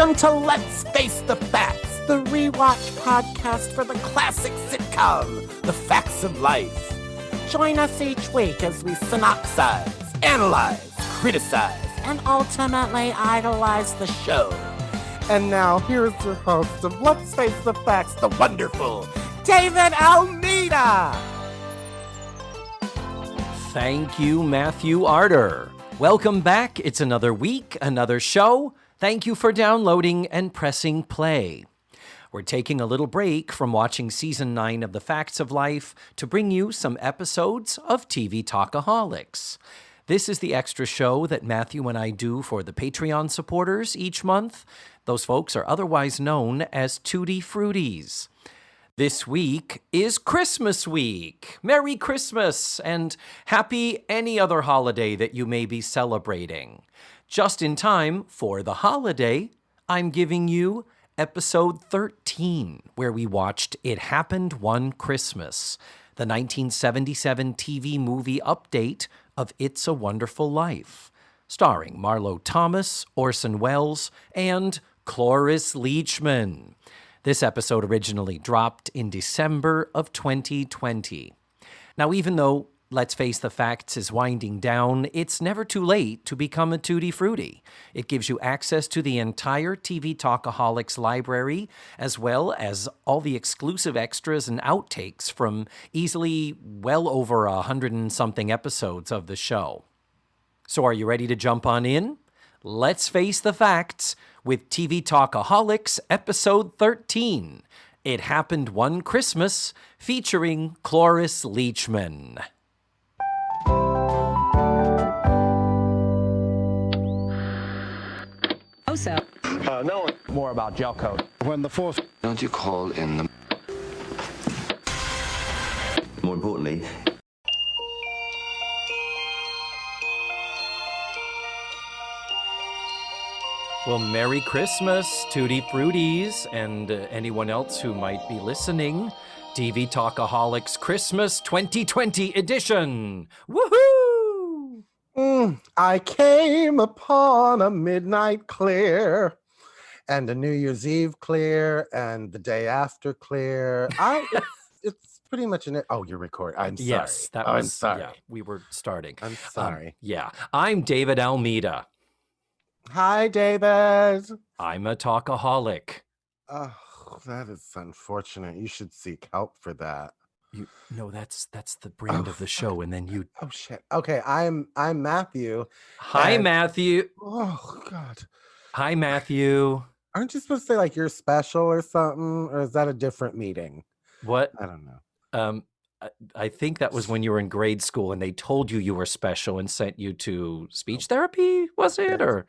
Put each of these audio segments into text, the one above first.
Welcome to Let's Face the Facts, the rewatch podcast for the classic sitcom, The Facts of Life. Join us each week as we synopsize, analyze, criticize, and ultimately idolize the show. And now, here's your host of Let's Face the Facts, the wonderful David Almeida. Thank you, Matthew Arter. Welcome back. It's another week, another show. Thank you for downloading and pressing play. We're taking a little break from watching Season 9 of The Facts of Life to bring you some episodes of TV Talkaholics. This is the extra show that Matthew and I do for the Patreon supporters each month. Those folks are otherwise known as Tutti Fruities. This week is Christmas week. Merry Christmas and happy any other holiday that you may be celebrating. Just in time for the holiday, I'm giving you episode 13, where we watched It Happened One Christmas, the 1977 TV movie update of It's a Wonderful Life, starring Marlo Thomas, Orson Welles, and Cloris Leachman. This episode originally dropped in December of 2020. Now, even though Let's Face the Facts is winding down, it's never too late to become a Tutti Frutti. It gives you access to the entire TV Talkaholics library, as well as all the exclusive extras and outtakes from easily well over 100 and something episodes of the show. So are you ready to jump on in? Let's Face the Facts with TV Talkaholics episode 13. It Happened One Christmas, featuring Cloris Leachman. No. More about gel coat. When the force... Don't you call in the... More importantly... Well, Merry Christmas, Tutti Fruities, and anyone else who might be listening. TV Talkaholics Christmas 2020 edition. Woohoo! I came upon a midnight clear, and a New Year's Eve clear, and the day after clear. It's pretty much an... Oh, you're recording. I'm sorry. Yes, I'm sorry. Yeah, we were starting. I'm sorry. I'm David Almeida. Hi, David. I'm a talkaholic. Oh, that is unfortunate. You should seek help for that. No, that's the brand of the show, and then you... Oh, shit. Okay, I'm Matthew. Hi, Matthew. Oh, God. Hi, Matthew. Aren't you supposed to say, like, you're special or something? Or is that a different meeting? What? I don't know. I think that was when you were in grade school, and they told you were special and sent you to speech therapy, was it? Yes. Or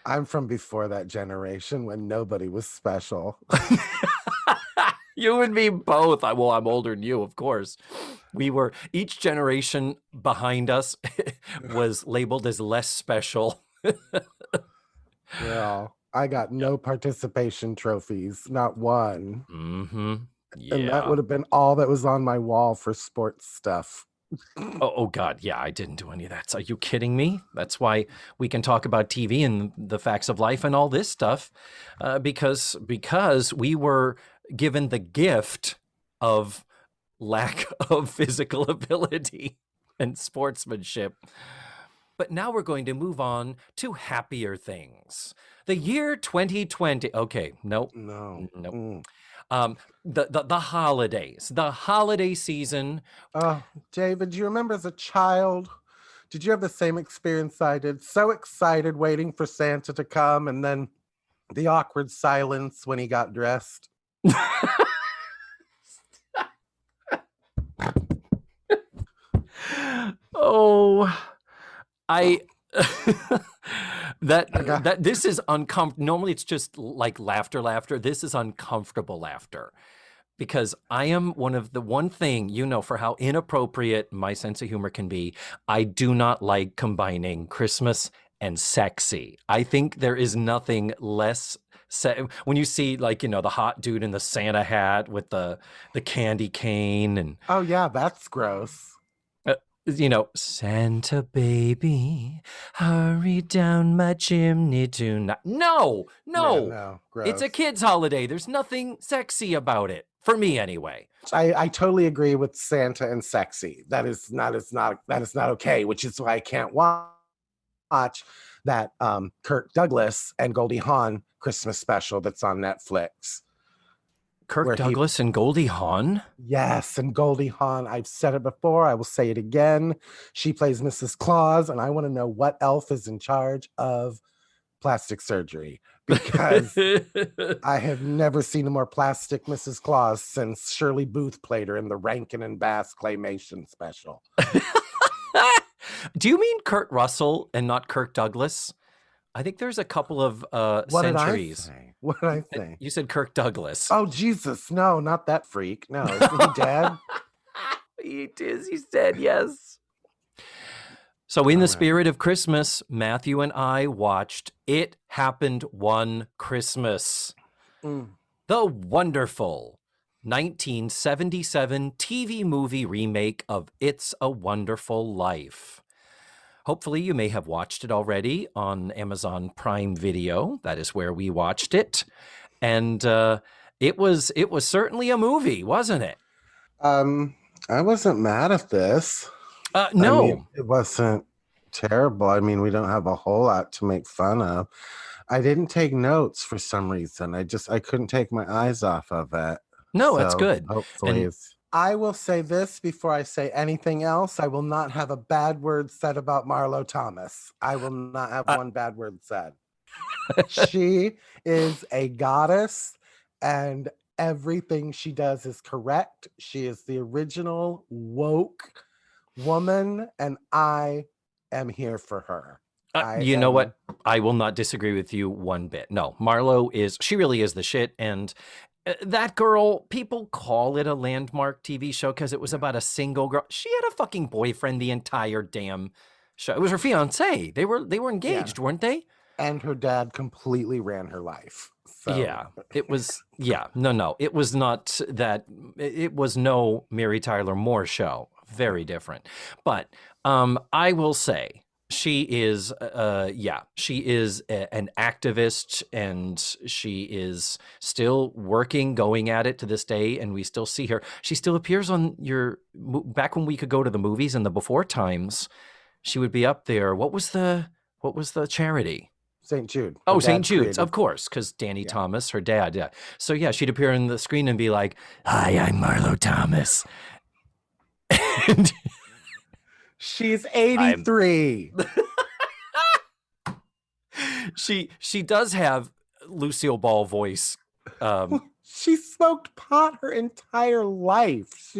I'm from before that generation when nobody was special. You and me both. Well, I'm older than you, of course. We were, each generation behind us was labeled as less special. Yeah, I got no participation trophies, not one. Mm-hmm. Yeah. And that would have been all that was on my wall for sports stuff. Oh, God. Yeah, I didn't do any of that. Are you kidding me? That's why we can talk about TV and the facts of life and all this stuff, because we were given the gift of lack of physical ability and sportsmanship. But now we're going to move on to happier things. The year 2020. Okay, nope. No. The holidays, the holiday season. David, do you remember as a child, did you have the same experience I did? So excited waiting for Santa to come, and then the awkward silence when he got dressed. That this is uncomfortable. Normally it's just like laughter. This is uncomfortable laughter, because I am one thing, for how inappropriate my sense of humor can be. I do not like combining Christmas and sexy. I think there is nothing less when you see, like, the hot dude in the Santa hat with the candy cane and... Oh, yeah, that's gross. Santa baby, Hurry down my chimney tonight. No. No, It's a gross. kid's holiday. There's nothing sexy about it. For me, anyway. I totally agree with Santa and sexy. That is not okay, which is why I can't watch that Kirk Douglas and Goldie Hawn Christmas special that's on Netflix. Kirk Douglas and Goldie Hawn? Yes, and Goldie Hawn, I've said it before, I will say it again. She plays Mrs. Claus, and I want to know what elf is in charge of plastic surgery, because I have never seen a more plastic Mrs. Claus since Shirley Booth played her in the Rankin and Bass claymation special. Do you mean Kurt Russell and not Kirk Douglas? I think there's a couple of centuries. What did I say? You said Kirk Douglas. Oh, Jesus. No, not that freak. No, isn't he dead? He is. He's dead, yes. So in the spirit of Christmas, Matthew and I watched It Happened One Christmas. The wonderful 1977 TV movie remake of It's a Wonderful Life. Hopefully you may have watched it already on Amazon Prime Video. That is where we watched it. And it was certainly a movie, wasn't it? I wasn't mad at this. No. I mean, it wasn't terrible. I mean, we don't have a whole lot to make fun of. I didn't take notes for some reason. I couldn't take my eyes off of it. No, that's good. Hopefully I will say this before I say anything else. I will not have a bad word said about Marlo Thomas. I will not have one bad word said. She is a goddess, and everything she does is correct. She is the original woke woman, and I am here for her. You know what? I will not disagree with you one bit. No, Marlo she really is the shit. And that girl, people call it a landmark TV show because it was about a single girl. She had a fucking boyfriend the entire damn show. It was her fiance. They were engaged, weren't they? And her dad completely ran her life. So. Yeah, it was. Yeah, no, it was not that. It was no Mary Tyler Moore show. Very different. But I will say, she is, she is an activist, and she is still working, going at it to this day, and we still see her. She still appears on back when we could go to the movies in the before times, she would be up there. What was the charity? St. Jude. Oh, St. Jude's, of course, because Danny Thomas, her dad, yeah. So yeah, she'd appear on the screen and be like, "Hi, I'm Marlo Thomas." And she's 83. She does have Lucille Ball voice. She smoked pot her entire life.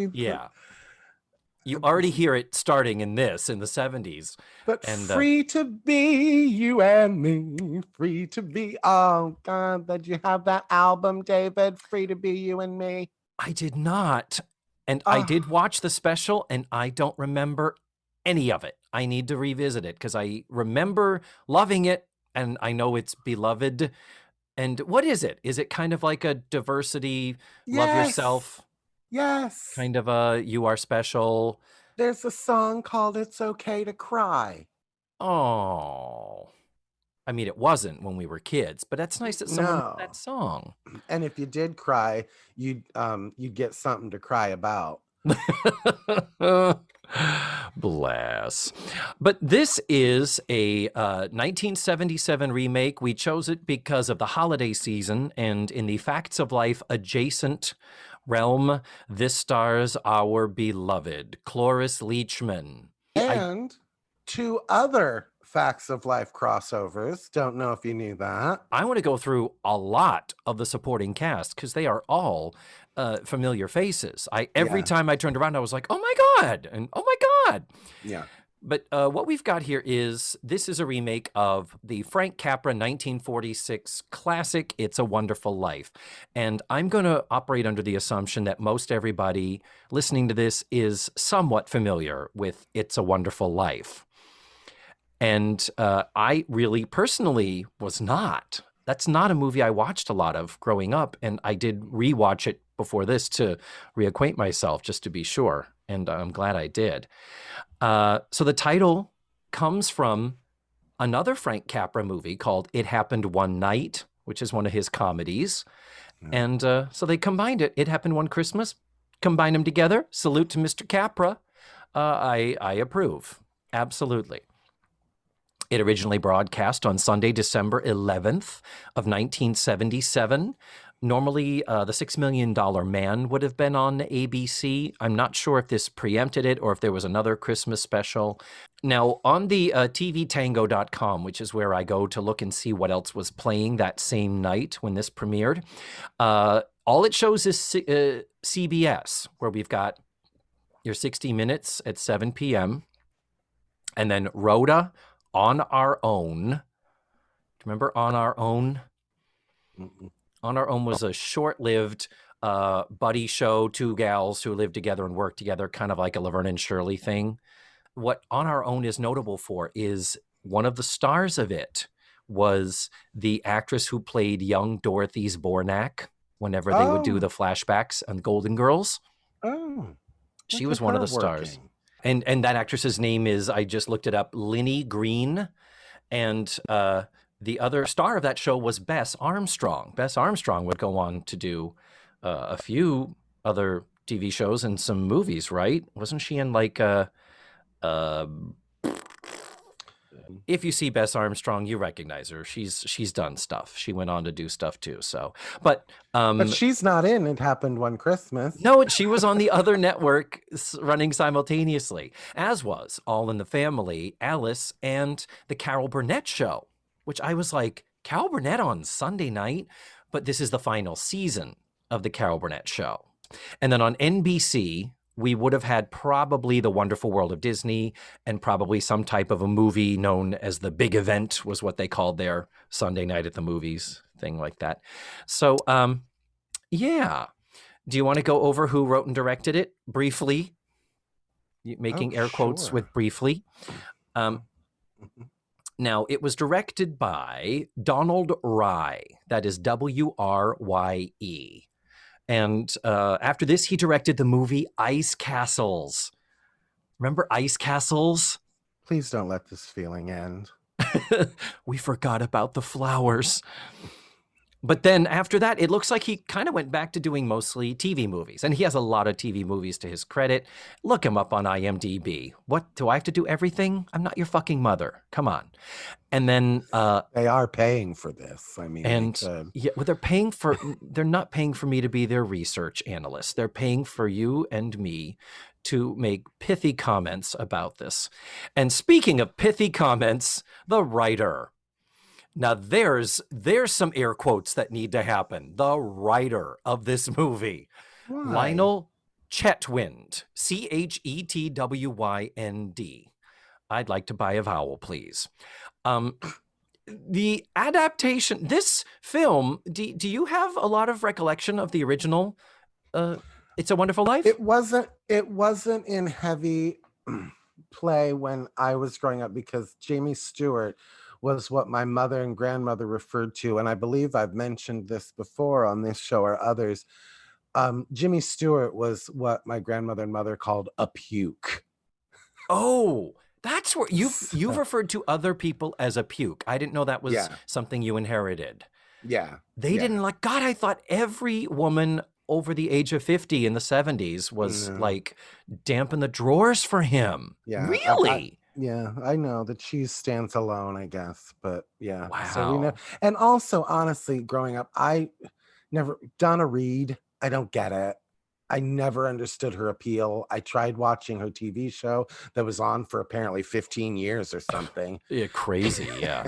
You already hear it starting in the 70s. But free to be you and me, free to be. Oh God, did you have that album, David? Free to be you and me. I did not. And I did watch the special, and I don't remember any of it. I need to revisit it because I remember loving it, and I know it's beloved. And what is it? Is it kind of like a diversity, love yourself? Yes. Kind of a you are special. There's a song called It's Okay to Cry. Oh. I mean, it wasn't when we were kids, but that's nice that someone wrote that song. And if you did cry, you'd get something to cry about. Bless. But this is a 1977 remake. We chose it because of the holiday season, and in the Facts of Life adjacent realm, this stars our beloved Cloris Leachman. And two other Facts of Life crossovers. Don't know if you knew that. I want to go through a lot of the supporting cast because they are all familiar faces. Every time I turned around, I was like, "Oh my God!" and "Oh my God!" Yeah. But what we've got here is a remake of the Frank Capra 1946 classic, It's a Wonderful Life. And I'm going to operate under the assumption that most everybody listening to this is somewhat familiar with It's a Wonderful Life. And I really personally was not. That's not a movie I watched a lot of growing up. And I did rewatch it before this to reacquaint myself just to be sure. And I'm glad I did. So the title comes from another Frank Capra movie called It Happened One Night, which is one of his comedies. And so they combined it. It Happened One Christmas. Combine them together. Salute to Mr. Capra. I approve. Absolutely. It originally broadcast on Sunday, December 11th of 1977. Normally, the $6 Million Man would have been on ABC. I'm not sure if this preempted it or if there was another Christmas special. Now, on the tvtango.com, which is where I go to look and see what else was playing that same night when this premiered, all it shows is CBS, where we've got your 60 Minutes at 7 p.m., and then Rhoda, On Our Own. Do you remember On Our Own? Mm-mm. On Our Own was a short-lived buddy show, two gals who lived together and worked together, kind of like a Laverne and Shirley thing. What On Our Own is notable for is one of the stars of it was the actress who played young Dorothy Zbornak whenever they would do the flashbacks on Golden Girls. Oh. She was one of the stars. And that actress's name is, I just looked it up, Linny Green. And the other star of that show was Bess Armstrong. Bess Armstrong would go on to do a few other TV shows and some movies, right? Wasn't she in like if you see Bess Armstrong, you recognize her. She's done stuff. She went on to do stuff too. So, but she's not in It Happened One Christmas. No, she was on the other network running simultaneously, as was All in the Family, Alice, and the Carol Burnett Show, which I was like, Carol Burnett on Sunday night? But this is the final season of the Carol Burnett Show. And then on NBC, we would have had probably The Wonderful World of Disney and probably some type of a movie known as The Big Event was what they called their Sunday night at the movies thing like that. So, yeah. Do you want to go over who wrote and directed it briefly? Making air quotes with briefly. Now, it was directed by Donald Rye. That is W-R-Y-E. And after this, he directed the movie Ice Castles. Remember Ice Castles? Please don't let this feeling end. We forgot about the flowers. But then after that, it looks like he kind of went back to doing mostly TV movies. And he has a lot of TV movies to his credit. Look him up on IMDb. What, do I have to do everything? I'm not your fucking mother. Come on. And then... they are paying for this. I mean... And yeah, well, they're not paying for me to be their research analyst. They're paying for you and me to make pithy comments about this. And speaking of pithy comments, the writer... Now, there's some air quotes that need to happen. The writer of this movie, Why? Lionel Chetwynd, Chetwynd. I'd like to buy a vowel, please. The adaptation, this film, do you have a lot of recollection of the original It's a Wonderful Life? It wasn't in heavy play when I was growing up because Jamie Stewart was what my mother and grandmother referred to, and I believe I've mentioned this before on this show or others. Jimmy Stewart was what my grandmother and mother called a puke. Oh, that's where you've referred to other people as a puke. I didn't know that was something you inherited. Yeah. They didn't like, God, I thought every woman over the age of 50 in the 70s was like damp in the drawers for him. Yeah. Really? Yeah, I know the cheese stands alone, I guess, but yeah. Wow. So we know. And also, honestly, growing up, Donna Reid, I don't get it. I never understood her appeal. I tried watching her TV show that was on for apparently 15 years or something. Yeah, crazy, yeah.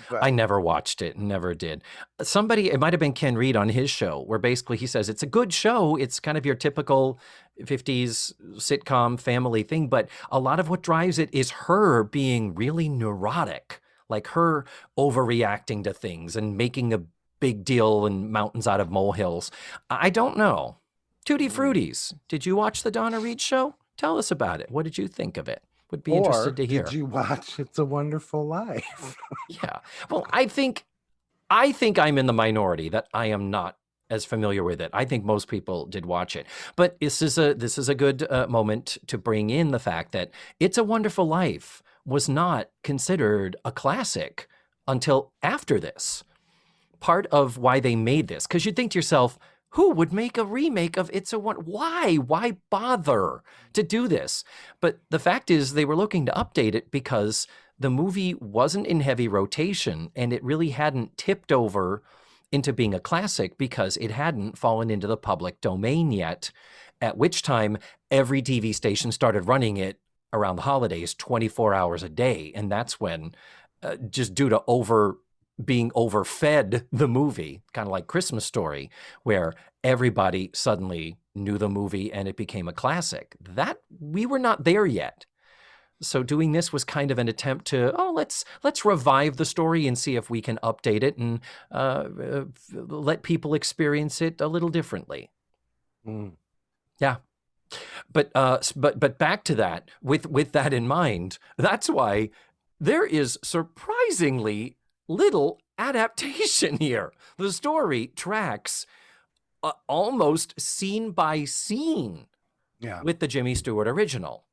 But I never watched it, never did. It might have been Ken Reid on his show, where basically he says it's a good show. It's kind of your typical 50s sitcom family thing, but a lot of what drives it is her being really neurotic, like her overreacting to things and making a big deal and mountains out of molehills. I don't know. Tutti Fruities, did you watch the Donna Reid show? Tell us about it. What did you think of it? Would be interested to hear. Did you watch It's a Wonderful Life? Yeah. Well, I think I'm in the minority that I am not as familiar with it. I think most people did watch it. But this is a good moment to bring in the fact that It's a Wonderful Life was not considered a classic until after this. Part of why they made this, because you'd think to yourself, who would make a remake of It's a Wonder? Why? Why bother to do this? But the fact is they were looking to update it because the movie wasn't in heavy rotation and it really hadn't tipped over into being a classic because it hadn't fallen into the public domain yet, at which time every TV station started running it around the holidays 24 hours a day. And that's when, just due to being overfed the movie, kind of like Christmas Story, where everybody suddenly knew the movie and it became a classic. That we were not there yet. So doing this was kind of an attempt to, let's revive the story and see if we can update it and let people experience it a little differently. Yeah. But back to that, with that in mind, that's why there is surprisingly little adaptation here. The story tracks almost scene by scene with the Jimmy Stewart original.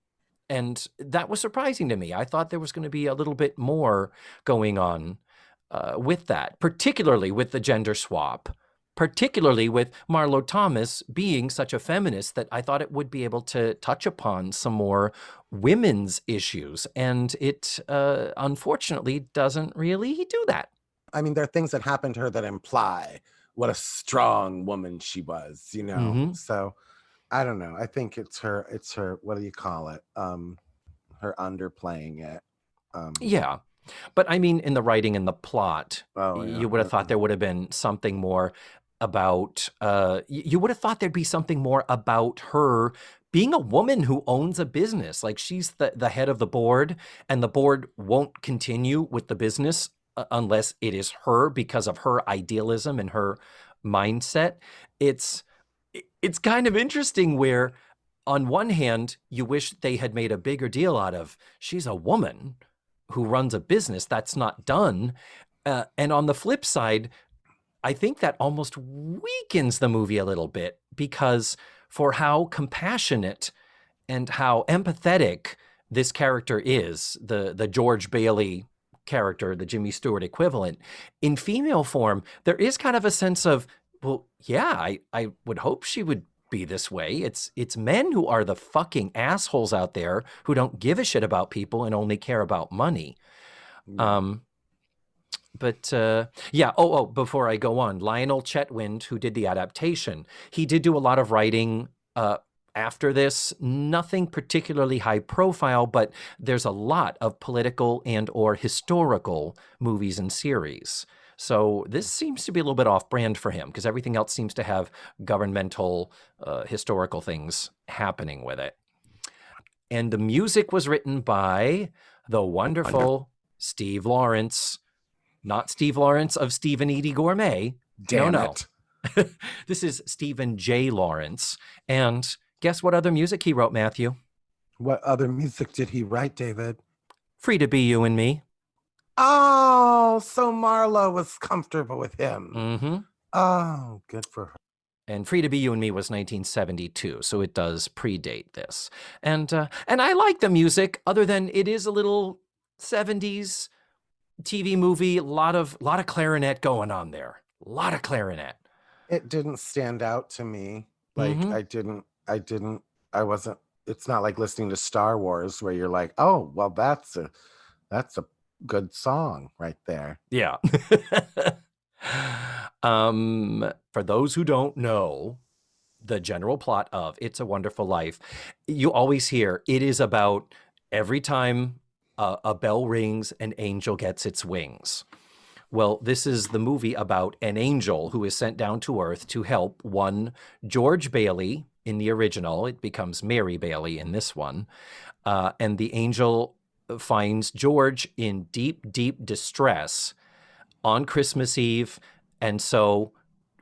And that was surprising to me. I thought there was going to be a little bit more going on with that, particularly with the gender swap, particularly with Marlo Thomas being such a feminist that I thought it would be able to touch upon some more women's issues. And it unfortunately doesn't really do that. I mean, there are things that happen to her that imply what a strong woman she was, you know? Mm-hmm. So I don't know. I think it's her, what do you call it? Her underplaying it. Yeah. But I mean, in the writing and the plot, Oh, yeah. you would have thought there would have been something more about, you would have thought there'd be something more about her being a woman who owns a business. Like she's the head of the board and the board won't continue with the business unless it is her because of her idealism and her mindset. It's kind of interesting where on one hand, you wish they had made a bigger deal out of she's a woman who runs a business. That's not done. And on the flip side, I think that almost weakens the movie a little bit because for how compassionate and how empathetic this character is, the George Bailey character, the Jimmy Stewart equivalent, in female form, there is kind of a sense of, well, yeah, I would hope she would be this way. It's men who are the fucking assholes out there who don't give a shit about people and only care about money. But before I go on, Lionel Chetwynd, who did the adaptation, he did do a lot of writing after this, nothing particularly high profile, but there's a lot of political and or historical movies and series. So this seems to be a little bit off-brand for him because everything else seems to have governmental, historical things happening with it. And the music was written by the wonderful Steve Lawrence, not Steve Lawrence of Steve and Edie Gourmet. Damn no. it. This is Stephen J. Lawrence. And guess what other music he wrote, Matthew? What other music did he write, David? Free to Be You and Me. Oh, so Marlo was comfortable with him. Mm-hmm. Oh, good for her. And Free to Be You and Me was 1972, so it does predate this. And I like the music, other than it is a little 70s TV movie, a lot of clarinet going on there. A lot of clarinet. It didn't stand out to me. Like I wasn't, it's not like listening to Star Wars where you're like, oh, well, that's a good song right there. Yeah. For those who don't know the general plot of It's a Wonderful Life, you always hear it is about every time a bell rings, an angel gets its wings. Well, this is the movie about an angel who is sent down to Earth to help one George Bailey in the original. It becomes Mary Bailey in this one. And the angel finds George in deep, deep distress on Christmas Eve. And so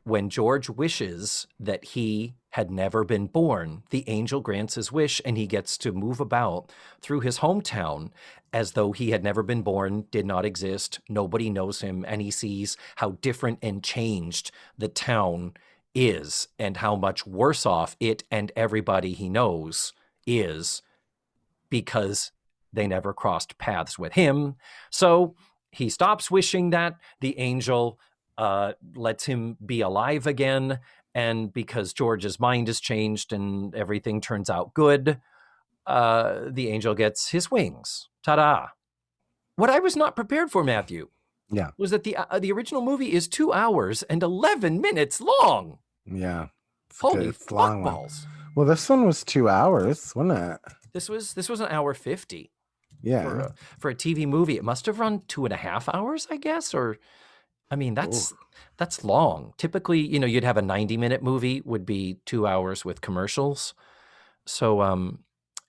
when George wishes that he had never been born, the angel grants his wish and he gets to move about through his hometown as though he had never been born, did not exist, nobody knows him, and he sees how different and changed the town is and how much worse off it and everybody he knows is because they never crossed paths with him. So he stops wishing that. The angel lets him be alive again. And because George's mind has changed and everything turns out good, the angel gets his wings. Ta-da. What I was not prepared for, Matthew, was that the original movie is 2 hours and 11 minutes long. Yeah. Holy fuck balls. Well, this one was 2 hours, wasn't it? This was an hour 50. Yeah. For a TV movie, it must have run 2.5 hours, I guess. Or, I mean, that's long. Typically, you'd have a 90-minute movie would be 2 hours with commercials. So,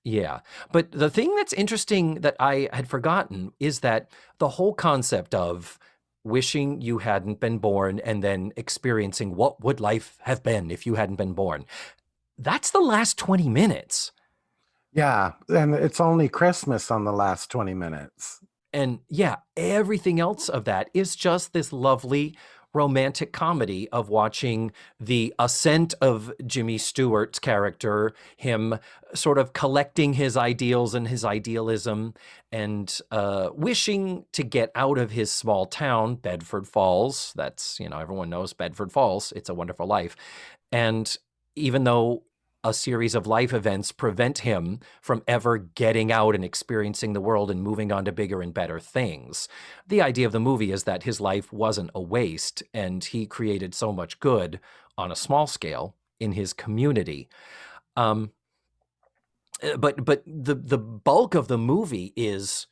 yeah. But the thing that's interesting that I had forgotten is that the whole concept of wishing you hadn't been born and then experiencing what would life have been if you hadn't been born. That's the last 20 minutes. Yeah. And it's only Christmas on the last 20 minutes. And yeah, everything else of that is just this lovely romantic comedy of watching the ascent of Jimmy Stewart's character, him sort of collecting his ideals and his idealism and wishing to get out of his small town, Bedford Falls. That's, everyone knows Bedford Falls. It's a Wonderful Life. And even though a series of life events prevent him from ever getting out and experiencing the world and moving on to bigger and better things. The idea of the movie is that his life wasn't a waste and he created so much good on a small scale in his community. But the bulk of the movie is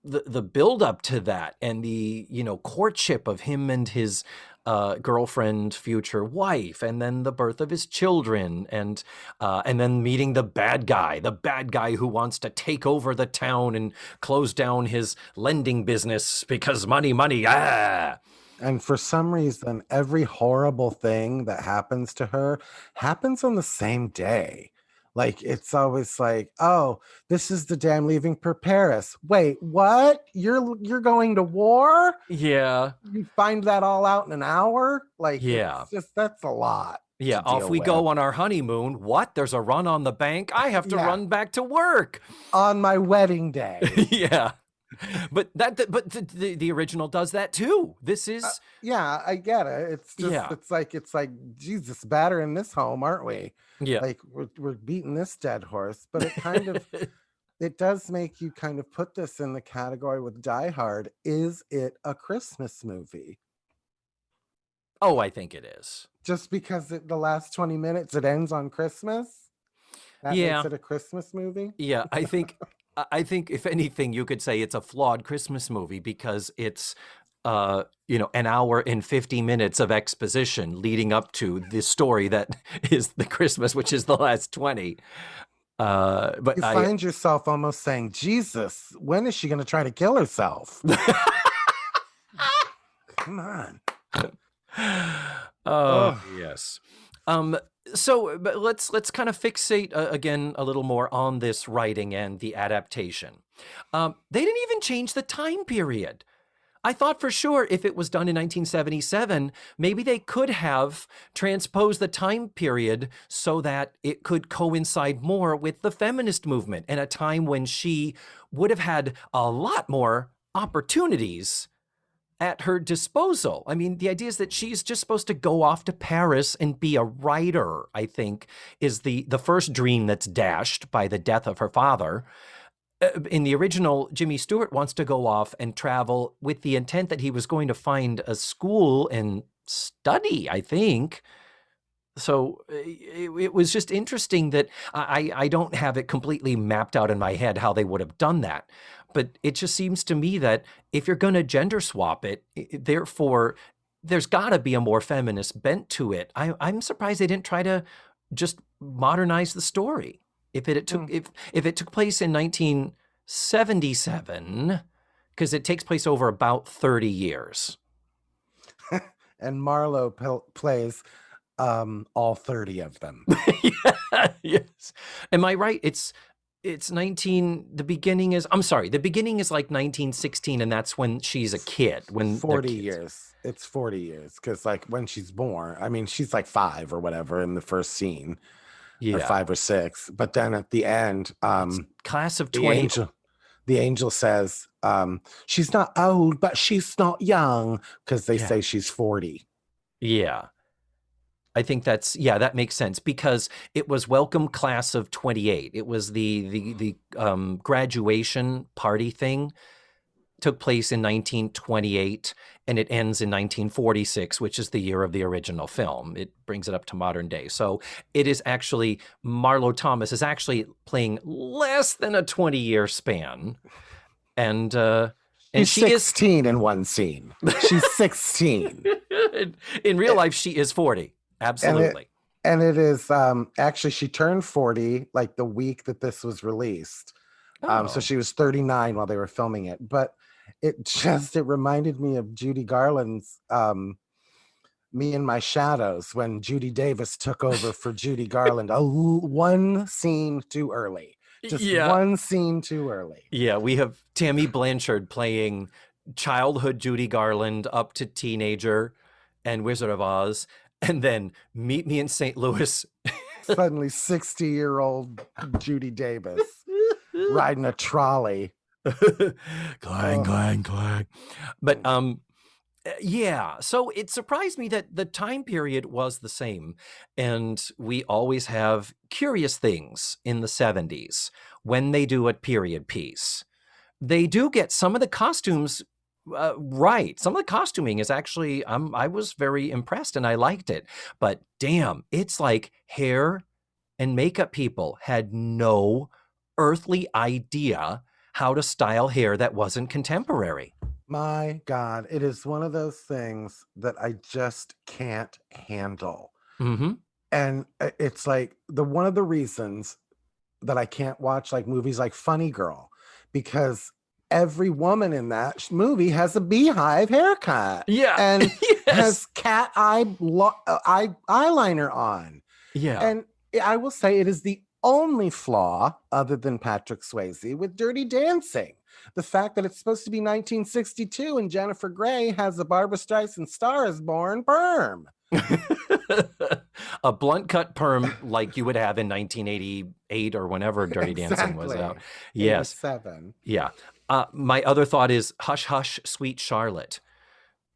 the build up to that and the, courtship of him and his girlfriend, future wife, and then the birth of his children, and then meeting the bad guy who wants to take over the town and close down his lending business because money. And for some reason, every horrible thing that happens to her happens on the same day. Like, it's always like, oh, this is the day I'm leaving for Paris. Wait, what? You're going to war? Yeah. You find that all out in an hour? Like, yeah. That's a lot. Yeah, off we go on our honeymoon. What? There's a run on the bank? I have to run back to work. On my wedding day. Yeah. But the original does that too. This is yeah, I get it. It's just it's like Jesus, better in this home, aren't we? Yeah, like we're beating this dead horse. But it kind of it does make you kind of put this in the category with Die Hard. Is it a Christmas movie? Oh, I think it is. Just because the last 20 minutes it ends on Christmas. That makes it a Christmas movie. Yeah, I think if anything, you could say it's a flawed Christmas movie because it's, an hour and 50 minutes of exposition leading up to the story that is the Christmas, which is the last 20. But you find yourself almost saying, Jesus, when is she going to try to kill herself? Come on. Oh, yes. So but let's kind of fixate again a little more on this writing and the adaptation. They didn't even change the time period. I thought for sure if it was done in 1977, maybe they could have transposed the time period so that it could coincide more with the feminist movement and a time when she would have had a lot more opportunities at her disposal. I mean, the idea is that she's just supposed to go off to Paris and be a writer, I think, is the first dream that's dashed by the death of her father. In the original, Jimmy Stewart wants to go off and travel with the intent that he was going to find a school and study, I think. So it was just interesting that I don't have it completely mapped out in my head how they would have done that. But it just seems to me that if you're going to gender swap it, therefore, there's got to be a more feminist bent to it. I'm surprised they didn't try to just modernize the story. If it took place in 1977, because it takes place over about 30 years. And Marlo plays all 30 of them. Yeah, yes. Am I right? The beginning is like 1916, and that's when she's a kid. When 40 years. It's 40 years, because like when she's born, I mean, she's like 5 or whatever in the first scene. Yeah. Or 5 or 6. But then at the end, class of 20. the angel says, she's not old, but she's not young, because they say she's 40. Yeah. I think that makes sense, because it was welcome class of 28. It was the graduation party thing took place in 1928, and it ends in 1946, which is the year of the original film. It brings it up to modern day. So it is actually, Marlo Thomas is actually playing less than a 20-year span. And she's she 16 in one scene. She's 16. In real life, she is 40. Absolutely. And it is, actually, she turned 40 like the week that this was released. So she was 39 while they were filming it. But it reminded me of Judy Garland's Me and My Shadows, when Judy Davis took over for Judy Garland. One scene too early. One scene too early. Yeah, we have Tammy Blanchard playing childhood Judy Garland up to teenager and Wizard of Oz. And then Meet Me in St. Louis. Suddenly 60-year-old Judy Davis riding a trolley. Clang, clang, clang. But yeah, so it surprised me that the time period was the same. And we always have curious things in the 70s when they do a period piece. They do get some of the costumes right. Some of the costuming is actually, I was very impressed and I liked it. But damn, it's like hair and makeup people had no earthly idea how to style hair that wasn't contemporary. My God, it is one of those things that I just can't handle. Mm-hmm. And it's like one of the reasons that I can't watch like movies like Funny Girl, because every woman in that movie has a beehive haircut. Yeah. And has cat eyeliner on. Yeah. And I will say it is the only flaw, other than Patrick Swayze, with Dirty Dancing. The fact that it's supposed to be 1962 and Jennifer Grey has a Barbra Streisand Star is Born perm. A blunt cut perm like you would have in 1988 or whenever Dirty Dancing was out. Yes. 87. Yeah. My other thought is Hush Hush Sweet Charlotte,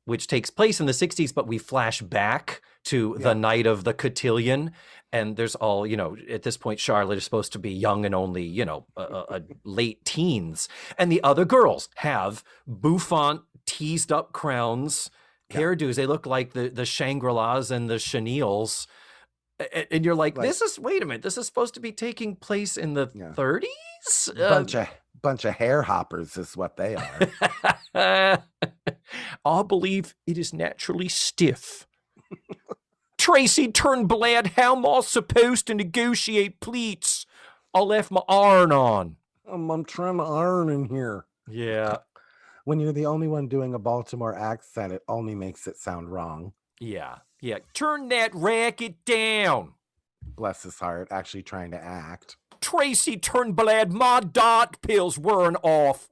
which takes place in the 60s, but we flash back to the night of the cotillion. And there's all, at this point, Charlotte is supposed to be young and only, late teens. And the other girls have bouffant, teased up crowns, hairdos. They look like the Shangri-Las and the chenilles. And you're like, wait a minute, this is supposed to be taking place in the 30s? Bunch of hair hoppers is what they are. I believe it is naturally stiff. Tracy Turnblad, how am I supposed to negotiate pleats? I left my iron on. I'm trying to iron in here. Yeah. When you're the only one doing a Baltimore accent, it only makes it sound wrong. Yeah. Yeah. Turn that racket down. Bless his heart, actually trying to act. Tracy Turnblad, my dot pills weren't off.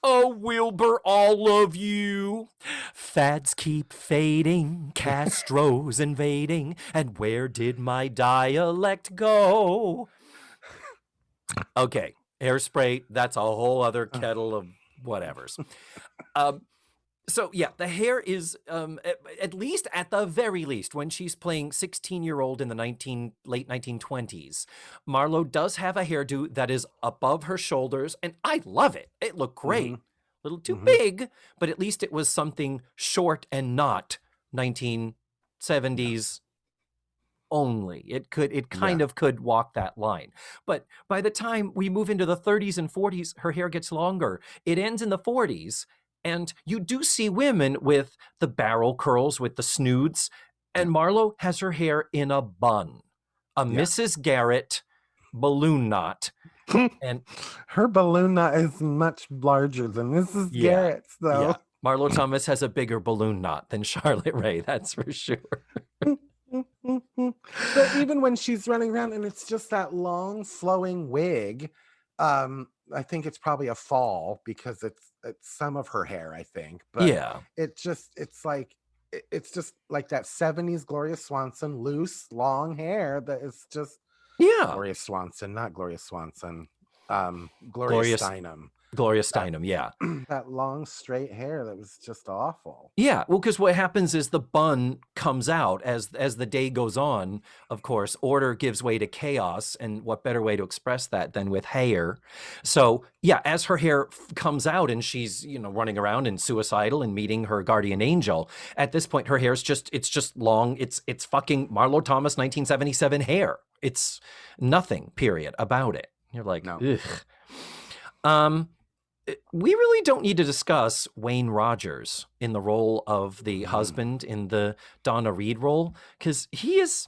Oh, Wilbur, all of you. Fads keep fading, Castro's invading, and where did my dialect go? Okay, Hairspray, that's a whole other kettle of whatevers. So, yeah, the hair is, at least, at the very least, when she's playing 16-year-old in the late 1920s, Marlo does have a hairdo that is above her shoulders, and I love it. It looked great. A little too big, but at least it was something short and not 1970s only. It kind of could walk that line. But by the time we move into the 30s and 40s, her hair gets longer. It ends in the 40s. And you do see women with the barrel curls, with the snoods. And Marlo has her hair in a bun. Mrs. Garrett balloon knot. And her balloon knot is much larger than Mrs. Garrett's, though. Yeah. Marlo Thomas has a bigger balloon knot than Charlotte Rae, that's for sure. But even when she's running around and it's just that long flowing wig, I think it's probably a fall because it's some of her hair, I think. But it's just like that 70s Gloria Swanson loose long hair that is just Gloria Swanson, not Gloria Swanson. Gloria Steinem. Gloria Steinem, yeah. That long straight hair that was just awful. Yeah, well, because what happens is the bun comes out as the day goes on. Of course, order gives way to chaos, and what better way to express that than with hair? So, yeah, as her hair comes out and she's running around and suicidal and meeting her guardian angel, at this point her hair's just long. It's fucking Marlo Thomas 1977 hair. It's nothing. Period about it. You're like, No. Ugh. We really don't need to discuss Wayne Rogers in the role of the husband in the Donna Reed role, because he is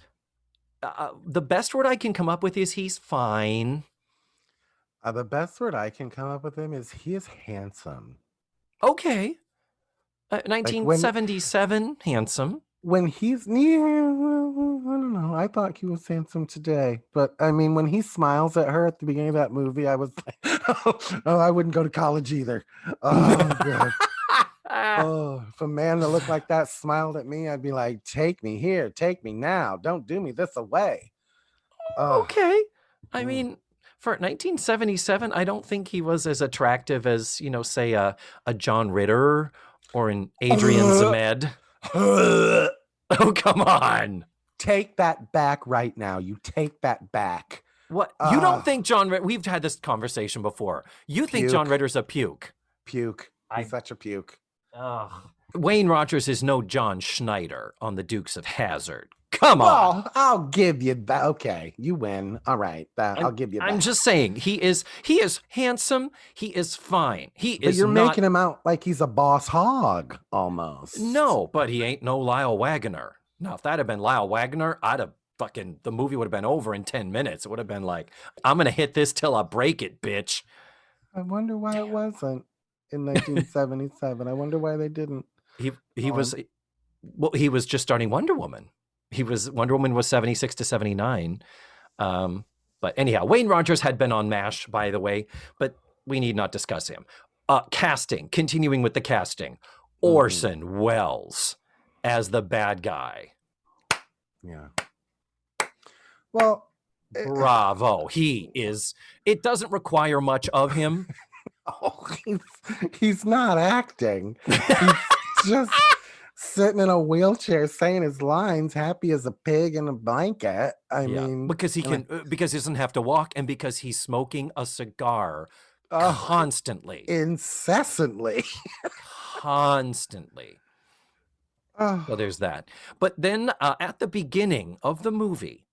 the best word I can come up with is he's fine. The best word I can come up with him is he is handsome. Okay. 1977, handsome. When he's near, I don't know. I thought he was handsome today, but I mean, when he smiles at her at the beginning of that movie, I was like, oh, I wouldn't go to college either. Oh, God. Oh, if a man that looked like that smiled at me, I'd be like, take me here, take me now. Don't do me this away. Okay. I mean, for 1977, I don't think he was as attractive as, say, a John Ritter or an Adrian Zemed. Oh, come on. Take that back right now. You take that back. What? You don't think John Ritter... We've had this conversation before. You think John Ritter's a puke. Puke. He's such a puke. Wayne Rogers is no John Schneider on the Dukes of Hazzard. Come on. Well, I'll give you that. Okay, you win. All right, I'll give you that. I'm just saying, he is handsome. He is fine. But you're making him out like he's a boss hog almost. No, but he ain't no Lyle Waggoner. Now, if that had been Lyle Waggoner, the movie would have been over in 10 minutes. It would have been like, I'm going to hit this till I break it, bitch. I wonder why it wasn't in 1977. I wonder why they didn't. He was just starting Wonder Woman. Wonder Woman was 76 to 79. But anyhow, Wayne Rogers had been on MASH, by the way, but we need not discuss him. Casting, continuing with the casting, Orson Welles as the bad guy. Yeah. Well, bravo. It doesn't require much of him. He's not acting. He's just sitting in a wheelchair saying his lines, happy as a pig in a blanket. I mean, because he doesn't have to walk, and because he's smoking a cigar constantly, incessantly, constantly. So there's that. But then at the beginning of the movie,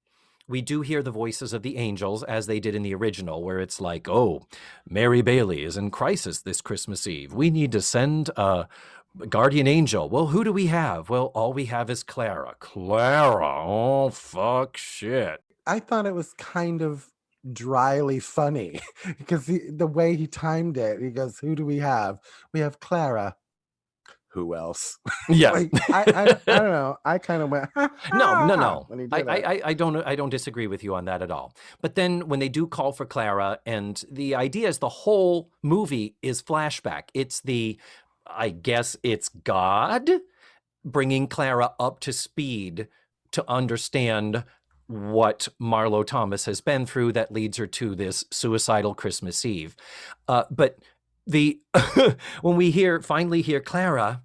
we do hear the voices of the angels as they did in the original, where it's like, oh, Mary Bailey is in crisis this Christmas Eve. We need to send a guardian angel. Well, who do we have? Well, all we have is Clara. Clara. Oh, fuck shit. I thought it was kind of dryly funny because the way he timed it, he goes, who do we have? We have Clara. Who else? Yeah. I don't know. I kind of went, no. When he did it. I don't disagree with you on that at all. But then when they do call for Clara, and the idea is the whole movie is flashback. I guess it's God bringing Clara up to speed to understand what Marlo Thomas has been through that leads her to this suicidal Christmas Eve. But when we finally hear Clara,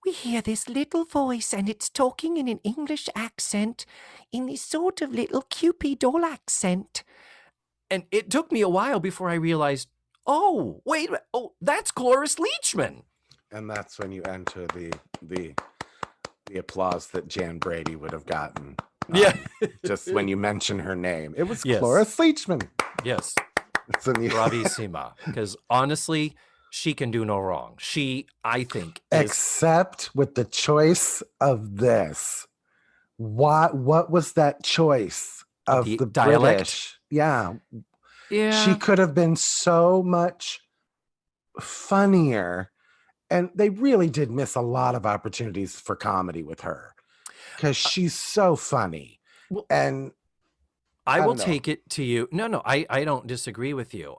we hear this little voice, and it's talking in an English accent, in this sort of little Cupid doll accent. And it took me a while before I realized, oh, wait, that's Cloris Leachman. And that's when you enter the applause that Jan Brady would have gotten. Just when you mention her name. It was Cloris Leachman. Yes. Bravissima. Because honestly, she can do no wrong. She, I think, except with the choice of this. What was that choice of the dialect? British? Yeah. She could have been so much funnier. And they really did miss a lot of opportunities for comedy with her because she's so funny. And I will take it to you. No, I don't disagree with you.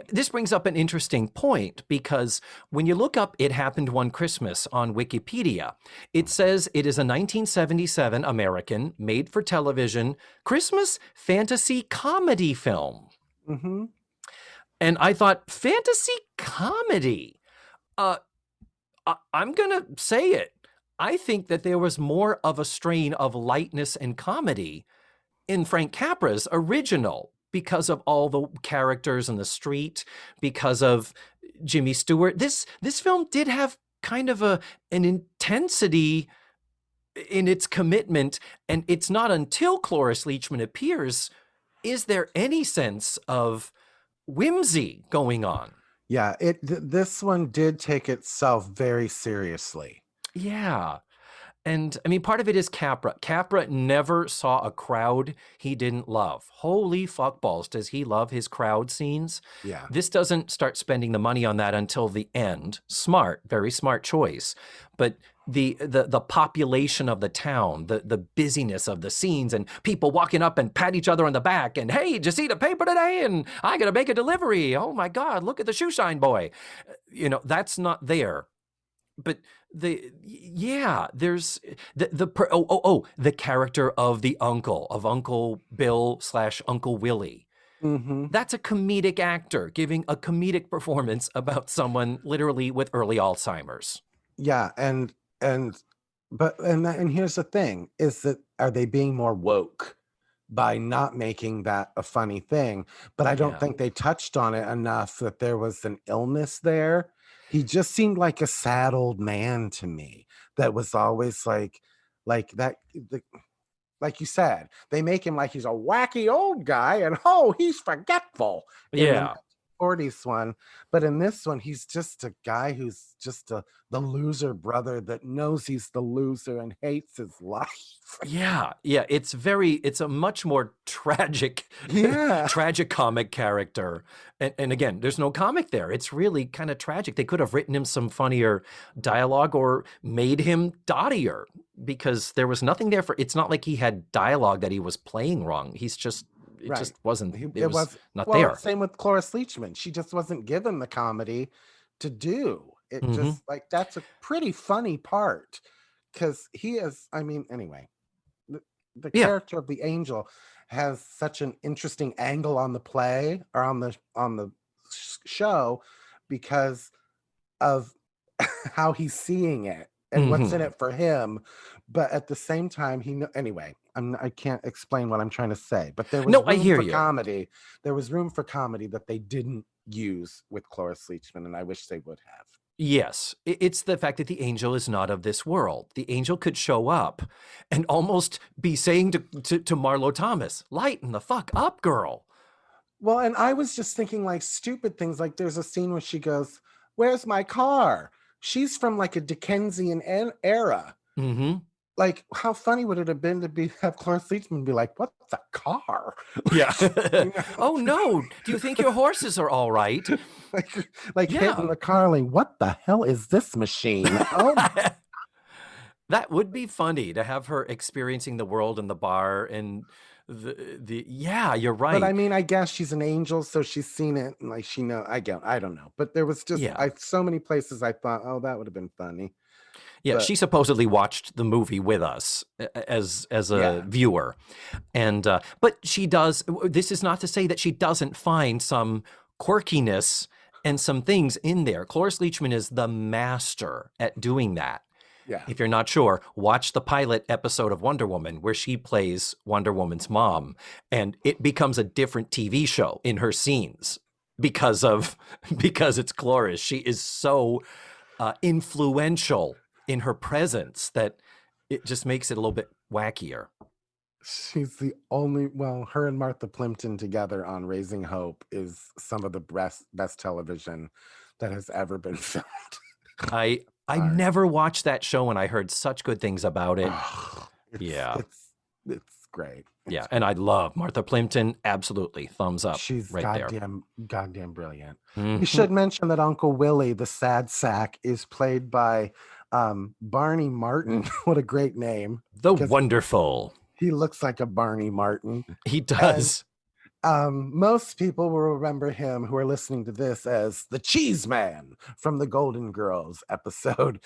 This brings up an interesting point because when you look up It Happened One Christmas on Wikipedia, it says it is a 1977 American made-for-television Christmas fantasy comedy film. Mm-hmm. And I thought, fantasy comedy. I'm going to say it. I think that there was more of a strain of lightness and comedy in Frank Capra's original because of all the characters in the street, because of Jimmy Stewart. This film did have kind of an intensity in its commitment, and it's not until Cloris Leachman appears is there any sense of whimsy going on. Yeah, this one did take itself very seriously. Yeah. And I mean, part of it is Capra. Capra never saw a crowd he didn't love. Holy fuckballs, does he love his crowd scenes? Yeah. This doesn't start spending the money on that until the end. Smart, very smart choice. But the population of the town, the busyness of the scenes, and people walking up and pat each other on the back, and hey, did you see the paper today? And I gotta make a delivery. Oh my God, look at the shoe shine boy. That's not there. But there's the character of the uncle, of Uncle Bill / Uncle Willie. Mm-hmm. That's a comedic actor giving a comedic performance about someone literally with early Alzheimer's. Yeah, and here's the thing: is that are they being more woke by not making that a funny thing? But I don't think they touched on it enough that there was an illness there. He just seemed like a sad old man to me that was always like that. Like you said, they make him like he's a wacky old guy and he's forgetful. Yeah. 40s one, but in this one he's just a guy who's just the loser brother that knows he's the loser and hates his life. Yeah, it's a much more tragic comic character, and again, there's no comic there. It's really kind of tragic. They could have written him some funnier dialogue or made him dottier, because there was nothing there it's not like he had dialogue that he was playing wrong. He's just just wasn't. It was not there. Same with Cloris Leachman. She just wasn't given the comedy to do. It just that's a pretty funny part because he is. I mean, anyway, the character of the angel has such an interesting angle on the play or on the show because of how he's seeing it and what's in it for him. But at the same time, anyway. I can't explain what I'm trying to say, but there was room for comedy. There was room for comedy that they didn't use with Cloris Leachman, and I wish they would have. Yes, it's the fact that the angel is not of this world. The angel could show up and almost be saying to Marlo Thomas, "Lighten the fuck up, girl." Well, and I was just thinking like stupid things. Like there's a scene where she goes, "Where's my car?" She's from like a Dickensian era. Mm-hmm. Like, how funny would it have been to have Cloris Leachman be like, "What's a car?" Yeah. Oh no! Do you think your horses are all right? Hitting the car, like, what the hell is this machine? Oh. That would be funny to have her experiencing the world in the bar and you're right. But I mean, I guess she's an angel, so she's seen it and like she know. I don't know, but there was just so many places I thought, oh, that would have been funny. Yeah, she supposedly watched the movie with us as a viewer, and but she does. This is not to say that she doesn't find some quirkiness and some things in there. Cloris Leachman is the master at doing that. Yeah. If you're not sure, watch the pilot episode of Wonder Woman where she plays Wonder Woman's mom, and it becomes a different TV show in her scenes because it's Cloris. She is so influential in her presence that it just makes it a little bit wackier. She's the only, her and Martha Plimpton together on Raising Hope is some of the best television that has ever been filmed. I never watched that show and I heard such good things about it. It's great. And I love Martha Plimpton. Absolutely. Thumbs up. She's right goddamn brilliant. You should mention that Uncle Willie, the sad sack, is played by Barney Martin. What a great name. The Wonderful. He looks like a Barney Martin. He does. And, most people will remember him who are listening to this as the Cheese Man from the Golden Girls episode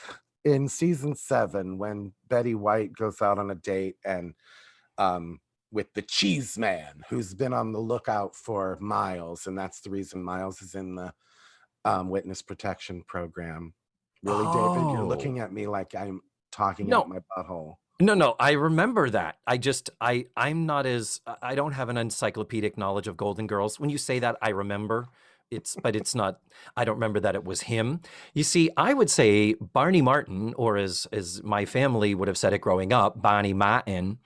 in season 7 when Betty White goes out on a date and with the cheese man, who's been on the lookout for Miles, and that's the reason Miles is in the witness protection program. Really, David? You're looking at me like I'm talking out my butthole. No, I remember that. I'm not as, I don't have an encyclopedic knowledge of Golden Girls. When you say that, I remember. But it's not, I don't remember that it was him. You see, I would say Barney Martin, or as my family would have said it growing up, Barney Martin.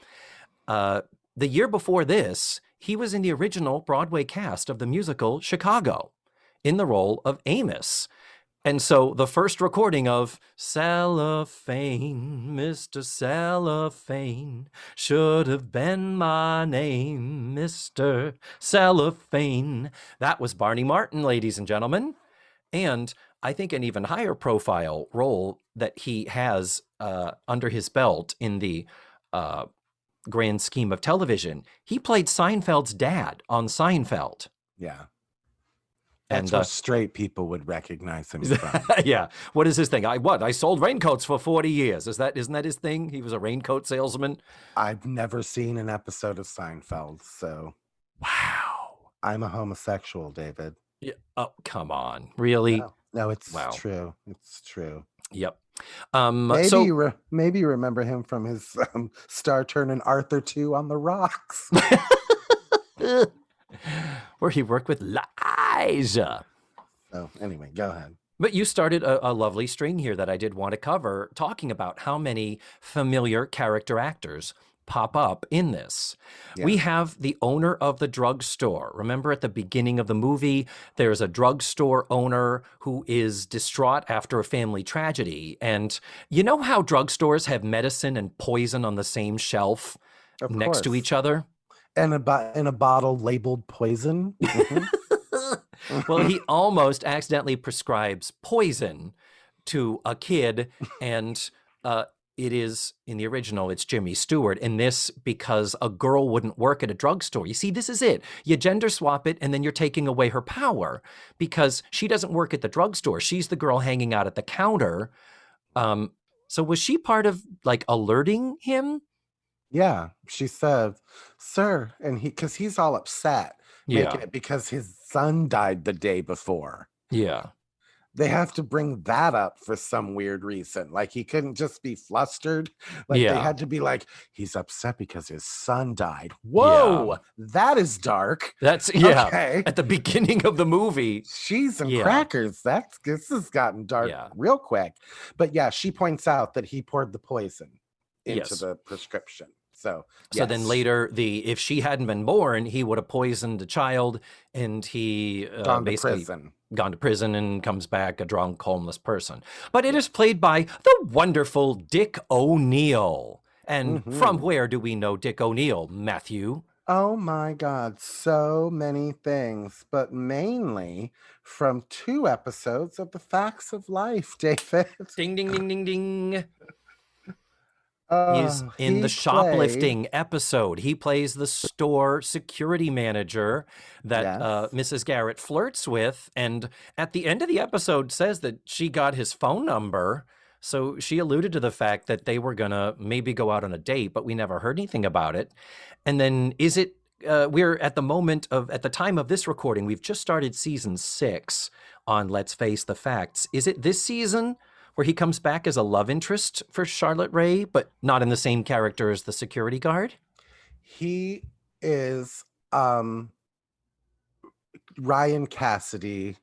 The year before this, he was in the original Broadway cast of the musical Chicago in the role of Amos. And so the first recording of Cellophane, Mr. Cellophane, should have been my name, Mr. Cellophane. That was Barney Martin, ladies and gentlemen. And I think an even higher profile role that he has under his belt in the grand scheme of television, he played Seinfeld's dad on Seinfeld. Yeah. That's where straight people would recognize him from. Yeah. What is his thing? I sold raincoats for 40 years. Isn't that his thing? He was a raincoat salesman. I've never seen an episode of Seinfeld, so. Wow. I'm a homosexual, David. Yeah. Oh, come on. Really? No, it's true. It's true. Yep. Maybe you remember him from his star turn in Arthur 2 on the Rocks. Where he worked with Liza. So anyway, go ahead. But you started a lovely string here that I did want to cover, talking about how many familiar character actors pop up in this. Yeah. We have the owner of the drugstore. Remember at the beginning of the movie, there's a drugstore owner who is distraught after a family tragedy. And you know how drugstores have medicine and poison on the same shelf next to each other? And in a bottle labeled poison. Well, he almost accidentally prescribes poison to a kid, and it is, in the original, it's Jimmy Stewart. In this, because a girl wouldn't work at a drugstore. You see, this is it. You gender swap it, and then you're taking away her power, because she doesn't work at the drugstore. She's the girl hanging out at the counter. So was she part of, like, alerting him? Yeah, she said, sir, and because he's all upset, making it because his son died the day before. Yeah. They have to bring that up for some weird reason. Like, he couldn't just be flustered. Like, they had to be like, he's upset because his son died. Whoa, that is dark. That's, okay. At the beginning of the movie. Cheese and crackers. This has gotten dark real quick. But yeah, she points out that he poured the poison into the prescription. So then later, if she hadn't been born, he would have poisoned a child, and he gone to prison and comes back a drunk, homeless person. But it is played by the wonderful Dick O'Neill. And from where do we know Dick O'Neill, Matthew? Oh my God, so many things, but mainly from 2 episodes of The Facts of Life, David. Ding, ding, ding, ding, ding. He's in the shoplifting episode. He plays the store security manager that Mrs. Garrett flirts with. And at the end of the episode says that she got his phone number. So she alluded to the fact that they were going to maybe go out on a date, but we never heard anything about it. And then we're at the time of this recording, we've just started season 6 on Let's Face the Facts. Is it this season where he comes back as a love interest for Charlotte Rae, but not in the same character as the security guard? He is Ryan Cassidy,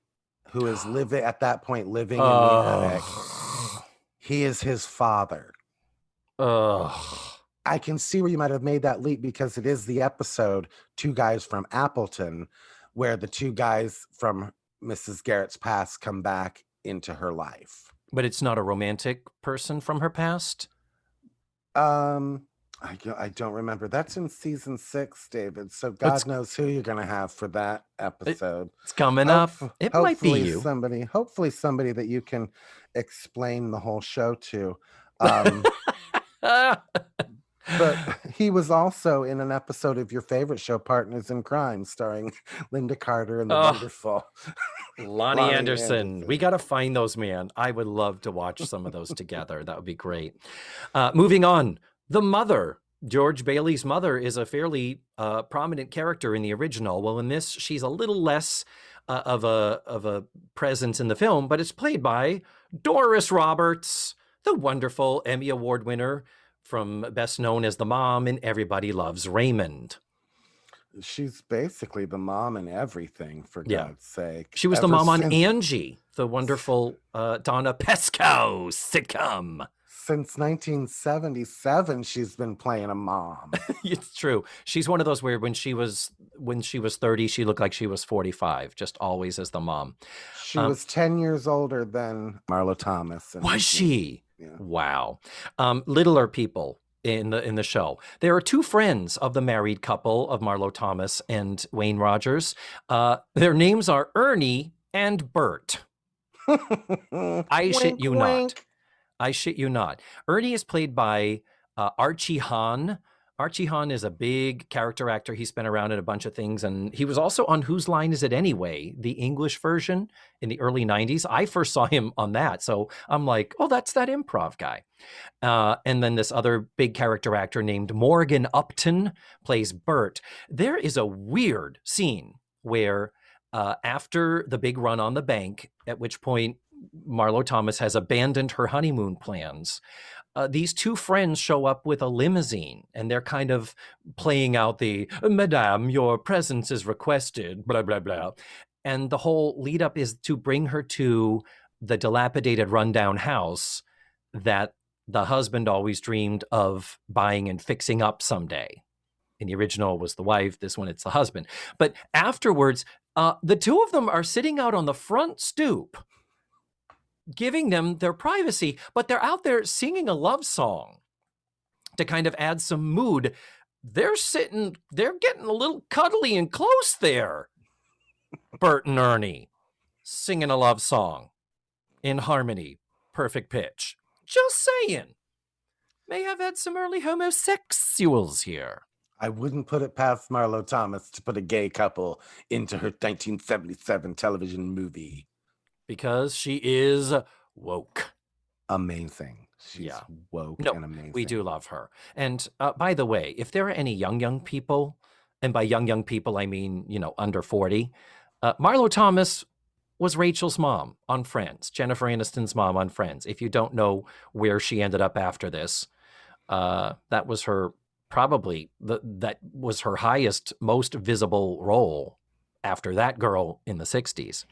who is living at that point in the attic. He is his father. I can see where you might have made that leap, because it is the episode 2 Guys from Appleton, where the 2 guys from Mrs. Garrett's past come back into her life. But it's not a romantic person from her past? I don't remember. That's in season 6, David. So God knows who you're going to have for that episode. It's coming up. It might be you. Hopefully somebody that you can explain the whole show to. But he was also in an episode of your favorite show, Partners in Crime, starring Linda Carter and the wonderful Lonnie Anderson. We got to find those, man. I would love to watch some of those together. That would be great. Moving on. The mother, George Bailey's mother is a fairly prominent character in the original. Well, in this, she's a little less of a presence in the film, but it's played by Doris Roberts, the wonderful Emmy Award winner from best known as the mom in Everybody Loves Raymond. She's basically the mom in everything, for God's sake. She was the mom on Angie, the wonderful Donna Pescow sitcom. Since 1977, she's been playing a mom. It's true. She's one of those where when she was 30, she looked like she was 45, just always as the mom. She was 10 years older than Marlo Thomas. Was she? Yeah. Wow. Littler people in the show. There are two friends of the married couple of Marlo Thomas and Wayne Rogers. Their names are Ernie and Bert. I shit you not. I shit you not. Ernie is played by Archie Hahn. Archie Hahn is a big character actor. He's been around in a bunch of things, and he was also on Whose Line Is It Anyway, the English version in the early 90s. I first saw him on that, so I'm like, oh, that's that improv guy. And then this other big character actor named Morgan Upton plays Bert. There is a weird scene where after the big run on the bank, at which point Marlo Thomas has abandoned her honeymoon plans, these two friends show up with a limousine, and they're kind of playing out the, Madame, your presence is requested, blah, blah, blah. And the whole lead up is to bring her to the dilapidated rundown house that the husband always dreamed of buying and fixing up someday. In the original, it was the wife. This one, it's the husband. But afterwards, the two of them are sitting out on the front stoop, giving them their privacy, but they're out there singing a love song to kind of add some mood. They're getting a little cuddly and close there. Bert and Ernie singing a love song in harmony, perfect pitch. Just saying. May have had some early homosexuals here. I wouldn't put it past Marlo Thomas to put a gay couple into her 1977 television movie. Because she is woke. Amazing. She's woke and amazing. We do love her. And by the way, if there are any young people, and by young people, I mean, under 40, Marlo Thomas was Rachel's mom on Friends, Jennifer Aniston's mom on Friends. If you don't know where she ended up after this, that was her, probably, that was her highest, most visible role after that girl in the 60s.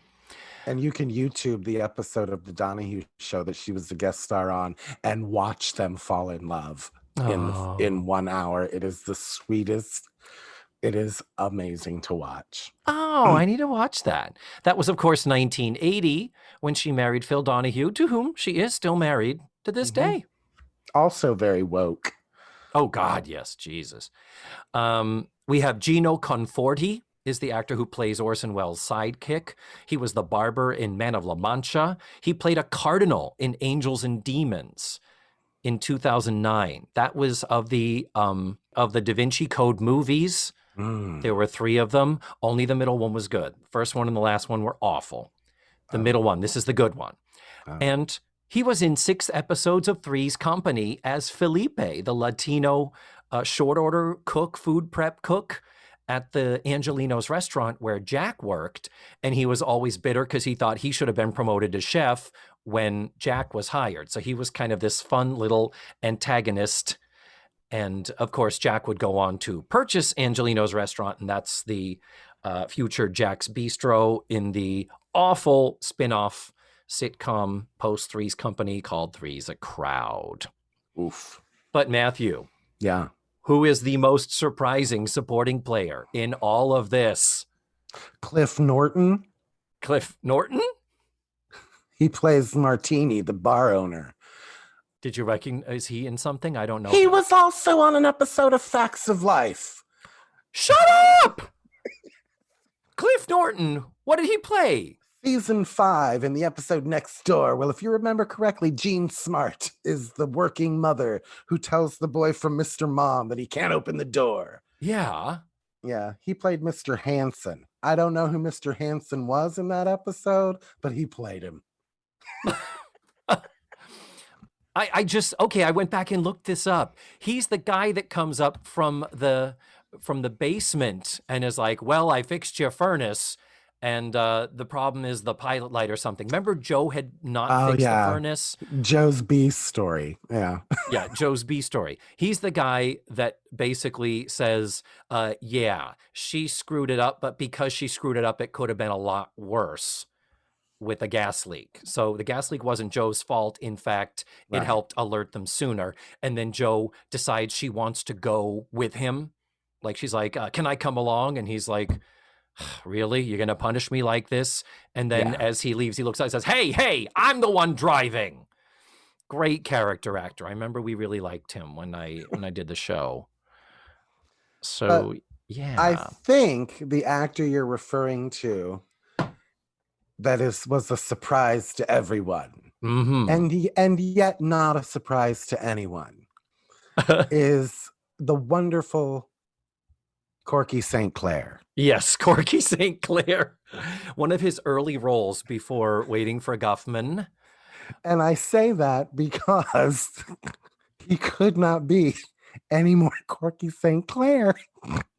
And you can YouTube the episode of The Donahue Show that she was the guest star on and watch them fall in love in 1 hour. It is the sweetest. It is amazing to watch. Oh, I need to watch that. That was, of course, 1980 when she married Phil Donahue, to whom she is still married to this day. Also very woke. Oh, God, yes. Jesus. We have Gino Conforti is the actor who plays Orson Welles' sidekick. He was the barber in Man of La Mancha. He played a cardinal in Angels and Demons in 2009. That was of the Da Vinci Code movies. There were 3 of them. Only the middle one was good. First one and the last one were awful. The middle one, this is the good one. And he was in 6 episodes of Three's Company as Felipe, the Latino short order cook, food prep cook at the Angelino's restaurant where Jack worked. And he was always bitter because he thought he should have been promoted to chef when Jack was hired. So he was kind of this fun little antagonist. And of course, Jack would go on to purchase Angelino's restaurant. And that's the future Jack's Bistro in the awful spin-off sitcom post Three's Company called Three's a Crowd. Oof. But Matthew. Yeah. Who is the most surprising supporting player in all of this? Cliff Norton. Cliff Norton? He plays Martini, the bar owner. Did you recognize he in something? I don't know. He was also on an episode of Facts of Life. Shut up! Cliff Norton, what did he play? Season 5 in the episode Next Door. Well, if you remember correctly, Jean Smart is the working mother who tells the boy from Mr. Mom that he can't open the door. Yeah. Yeah, he played Mr. Hanson. I don't know who Mr. Hanson was in that episode, but he played him. I went back and looked this up. He's the guy that comes up from the basement and is like, well, I fixed your furnace. And the problem is the pilot light or something. Remember Joe had not Oh, fixed the yeah. furnace? Joe's Beast story. Yeah. Yeah, Joe's B story. He's the guy that basically says, yeah, she screwed it up, but because she screwed it up, it could have been a lot worse with a gas leak. So the gas leak wasn't Joe's fault. In fact, it Right. helped alert them sooner. And then Joe decides she wants to go with him. Like, she's like, can I come along? And he's like, really? You're going to punish me like this? And then Yeah. as he leaves, he looks out and says, hey, I'm the one driving. Great character actor. I remember we really liked him when I did the show. So, yeah. I think the actor you're referring to was a surprise to everyone, and yet not a surprise to anyone, is the wonderful Corky St. Clair. Yes, Corky St. Clair. One of his early roles before Waiting for Guffman. And I say that because he could not be any more Corky St. Clair.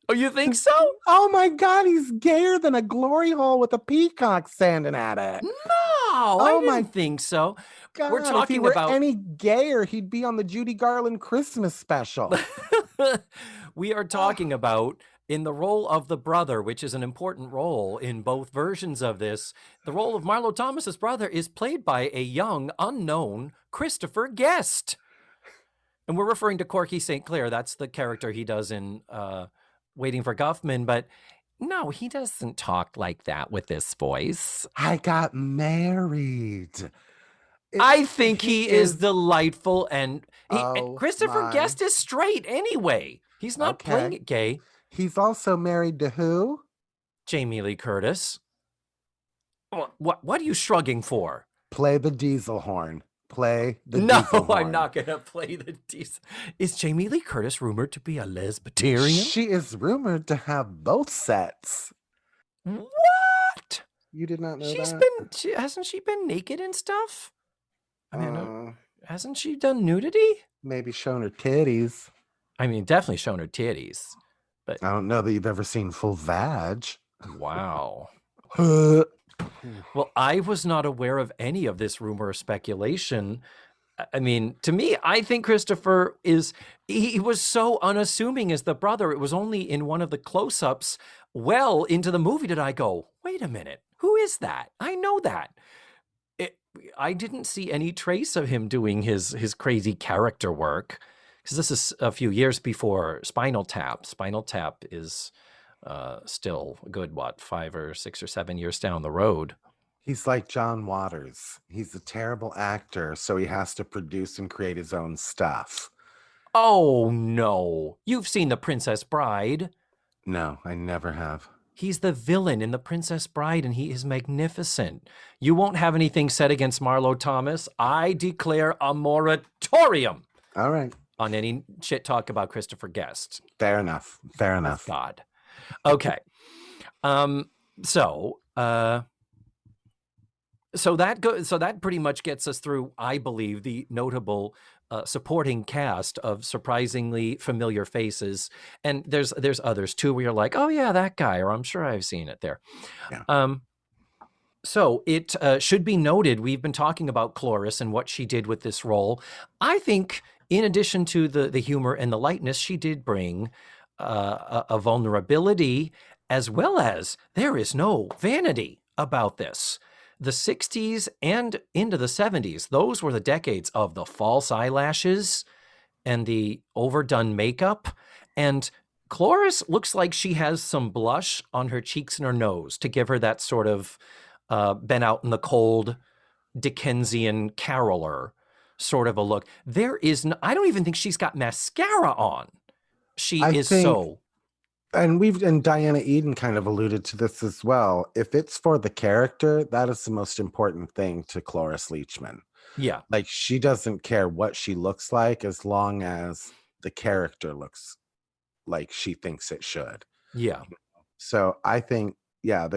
Oh, you think so? Oh my God, he's gayer than a glory hole with a peacock standing at it. No, I didn't think so. God, We're talking if he were about any gayer, he'd be on the Judy Garland Christmas special. We are talking about in the role of the brother, which is an important role in both versions of this. The role of Marlo Thomas's brother is played by a young, unknown Christopher Guest. And we're referring to Corky St. Clair. That's the character he does in Waiting for Guffman. But no, he doesn't talk like that with this voice. I got married. I think he is delightful. And Christopher my. Guest is straight anyway. He's not playing it gay. He's also married to who? Jamie Lee Curtis. What are you shrugging for? Play the diesel horn. Play the diesel horn. No, I'm not going to play the diesel. Is Jamie Lee Curtis rumored to be a lesbian? She is rumored to have both sets. What? You did not know that? Hasn't she been naked and stuff? I mean, hasn't she done nudity? Maybe shown her titties. I mean, definitely shown her titties. But I don't know that you've ever seen full vag. Wow. Well, I was not aware of any of this rumor or speculation. I mean, to me, I think Christopher he was so unassuming as the brother. It was only in one of the close-ups well into the movie did I go, wait a minute, who is that? I know that. I didn't see any trace of him doing his crazy character work, because this is a few years before Spinal Tap. Spinal Tap is still a good, 5 or 6 or 7 years down the road. He's like John Waters. He's a terrible actor, so he has to produce and create his own stuff. Oh, no. You've seen The Princess Bride. No, I never have. He's the villain in The Princess Bride, and he is magnificent. You won't have anything said against Marlo Thomas. I declare a moratorium. All right. On any shit talk about Christopher Guest. Fair enough. Fair enough. God. Okay. So that pretty much gets us through, I believe, the notable supporting cast of surprisingly familiar faces. And there's others too where you're like, oh yeah, that guy, or I'm sure I've seen it there. Yeah. So it should be noted, we've been talking about Cloris and what she did with this role. I think in addition to the humor and the lightness, she did bring a vulnerability, as well as there is no vanity about this. The 60s and into the 70s, those were the decades of the false eyelashes and the overdone makeup. And Cloris looks like she has some blush on her cheeks and her nose to give her that sort of been out in the cold Dickensian caroler sort of a look. I don't even think she's got mascara on. And Diana Eden kind of alluded to this as well. If it's for the character, that is the most important thing to Cloris Leachman. Yeah. Like, she doesn't care what she looks like as long as the character looks like she thinks it should. Yeah. So I think, yeah,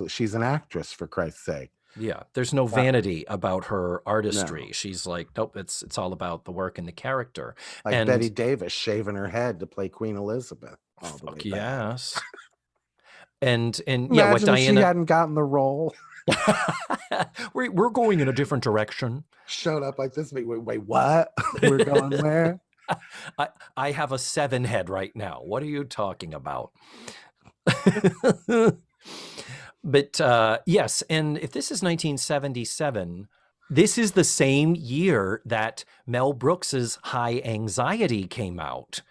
she's an actress, for Christ's sake. Yeah, there's no vanity about her artistry. No. She's like, nope, it's all about the work and the character. Like And Betty Davis shaving her head to play Queen Elizabeth all the way fuck back. yes. And yeah, what Imagine if she Diana hadn't gotten the role. we're going in a different direction. Showed up like this. Wait, what? We're going where? I have a 7 head right now. What are you talking about? But yes, and if this is 1977, this is the same year that Mel Brooks's High Anxiety came out.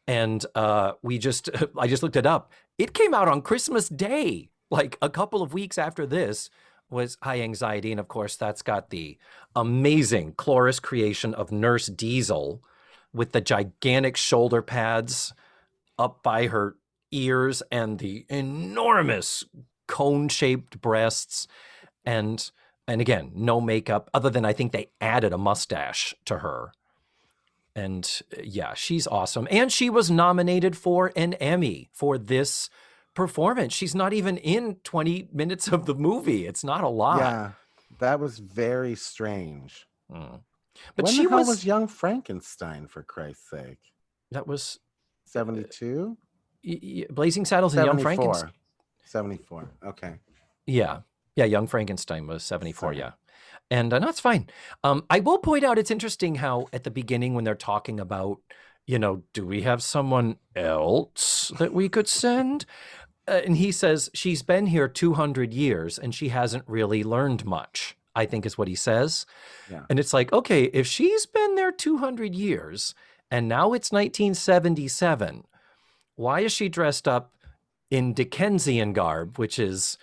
And I just looked it up. It came out on Christmas Day. Like a couple of weeks after this was High Anxiety. And of course, that's got the amazing Cloris creation of Nurse Diesel with the gigantic shoulder pads up by her ears and the enormous cone-shaped breasts. And again, no makeup, other than I think they added a mustache to her. And yeah, she's awesome. And she was nominated for an Emmy for this performance. She's not even in 20 minutes of the movie. It's not a lot. Yeah, that was very strange. But when she the hell was Young Frankenstein, for Christ's sake? That was 72? Blazing Saddles and Young Frankenstein. 74. Okay. Yeah. Young Frankenstein was 74. Sorry. Yeah. And no, it's fine. I will point out it's interesting how at the beginning when they're talking about, do we have someone else that we could send? And he says, she's been here 200 years and she hasn't really learned much, I think is what he says. Yeah. And it's like, okay, if she's been there 200 years and now it's 1977, why is she dressed up in Dickensian garb, which is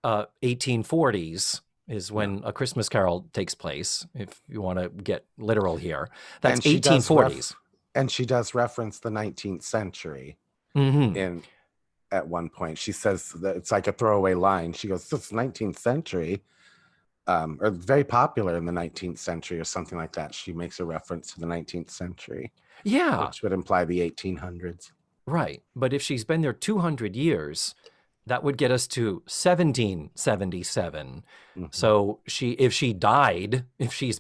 1840s? Is when A Christmas Carol takes place, if you want to get literal here. That's 1840s. And she does reference the 19th century at one point. She says that it's like a throwaway line. She goes, this 19th century, or very popular in the 19th century or something like that. She makes a reference to the 19th century. Yeah. Which would imply the 1800s. Right. But if she's been there 200 years... that would get us to 1777. So if she's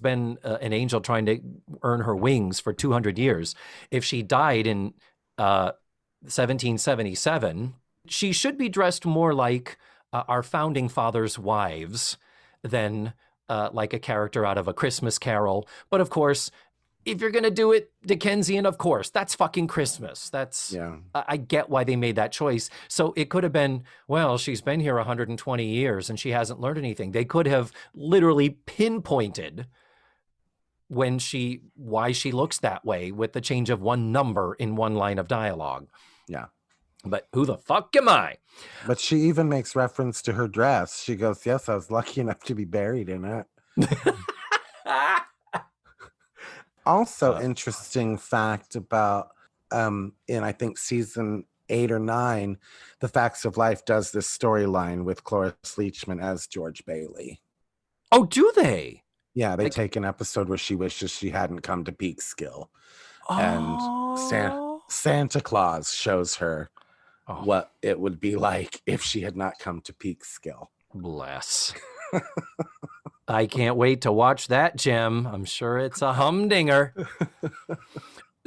been an angel trying to earn her wings for 200 years, if she died in 1777, she should be dressed more like our founding fathers' wives than like a character out of A Christmas Carol. But of course, if you're going to do it Dickensian, of course, that's fucking Christmas. I get why they made that choice. So it could have been, well, she's been here 120 years and she hasn't learned anything. They could have literally pinpointed why she looks that way with the change of one number in one line of dialogue. Yeah. But who the fuck am I? But she even makes reference to her dress. She goes, yes, I was lucky enough to be buried in it. Also, interesting fact about in I think season 8 or 9, The Facts of Life does this storyline with Cloris Leachman as George Bailey. Oh, do they? Yeah, they take an episode where she wishes she hadn't come to Peekskill. And Santa Claus shows her what it would be like if she had not come to Peekskill. Bless. I can't wait to watch that, Gem. I'm sure it's a humdinger.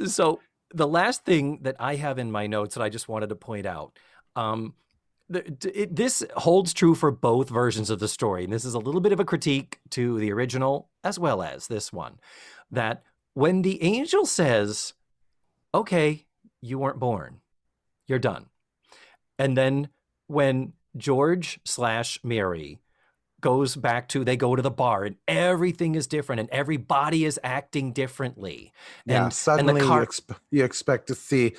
So the last thing that I have in my notes that I just wanted to point out, this holds true for both versions of the story. And this is a little bit of a critique to the original as well as this one, that when the angel says, okay, you weren't born, you're done. And then when George/Mary they go to the bar and everything is different and everybody is acting differently. Suddenly you expect to see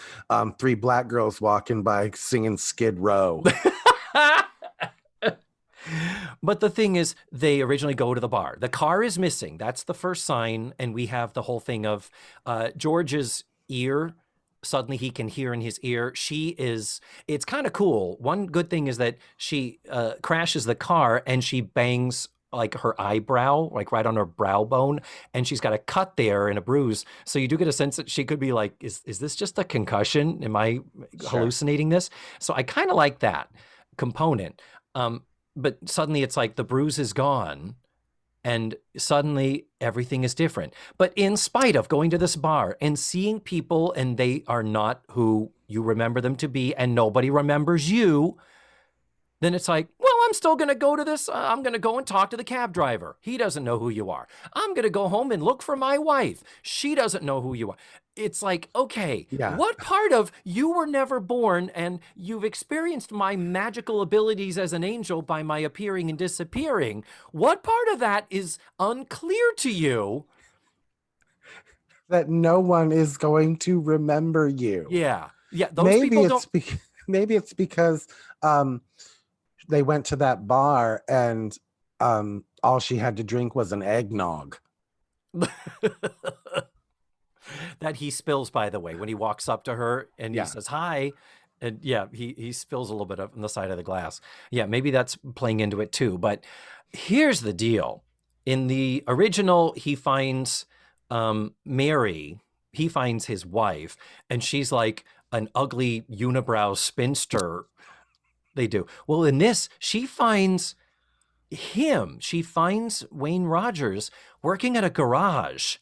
3 black girls walking by singing Skid Row. But the thing is, they originally go to the bar. The car is missing. That's the first sign. And we have the whole thing of George's ear. Suddenly he can hear in his ear. It's kind of cool. One good thing is that she crashes the car and she bangs like her eyebrow, like right on her brow bone. And she's got a cut there and a bruise. So you do get a sense that she could be like, is this just a concussion? Am I hallucinating this? So I kind of like that component. but suddenly it's like the bruise is gone. And suddenly everything is different. But in spite of going to this bar and seeing people and they are not who you remember them to be and nobody remembers you, then it's like, well, I'm still going to go to this. I'm going to go and talk to the cab driver. He doesn't know who you are. I'm going to go home and look for my wife. She doesn't know who you are. It's like, okay, what part of you were never born and you've experienced my magical abilities as an angel by my appearing and disappearing? What part of that is unclear to you? That no one is going to remember you. Yeah. Yeah. Those people don't. Maybe it's because they went to that bar and all she had to drink was an eggnog. That he spills, by the way, when he walks up to her and he says hi. And he spills a little bit on the side of the glass. Yeah, maybe that's playing into it too. But here's the deal. In the original, he finds Mary. He finds his wife, and she's like an ugly unibrow spinster. They do. Well, in this, she finds him. She finds Wayne Rogers working at a garage.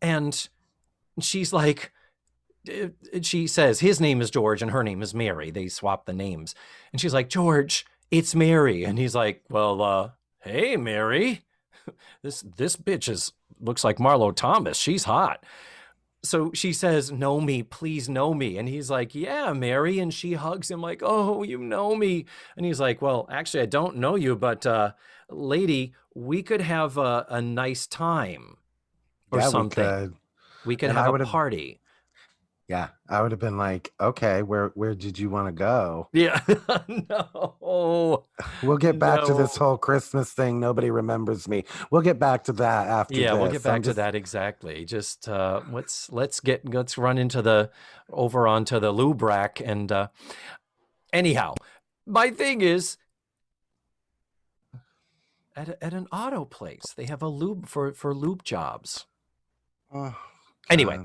And she's like, she says his name is George and her name is Mary. They swap the names. And she's like, George, it's Mary. And he's like, well, hey, Mary, this bitch looks like Marlo Thomas. She's hot. So she says, know me, please know me. And he's like, yeah, Mary. And she hugs him like, oh, you know me. And he's like, well, actually, I don't know you, but lady, we could have a nice time or something. We could have a party. Yeah, I would have been like, okay, where did you want to go? Yeah, no. We'll get back to this whole Christmas thing. Nobody remembers me. We'll get back to that after this. We'll get back to that exactly. Just let's run onto the lube rack and anyhow, my thing is at an auto place they have a lube for lube jobs. Oh. Anyway,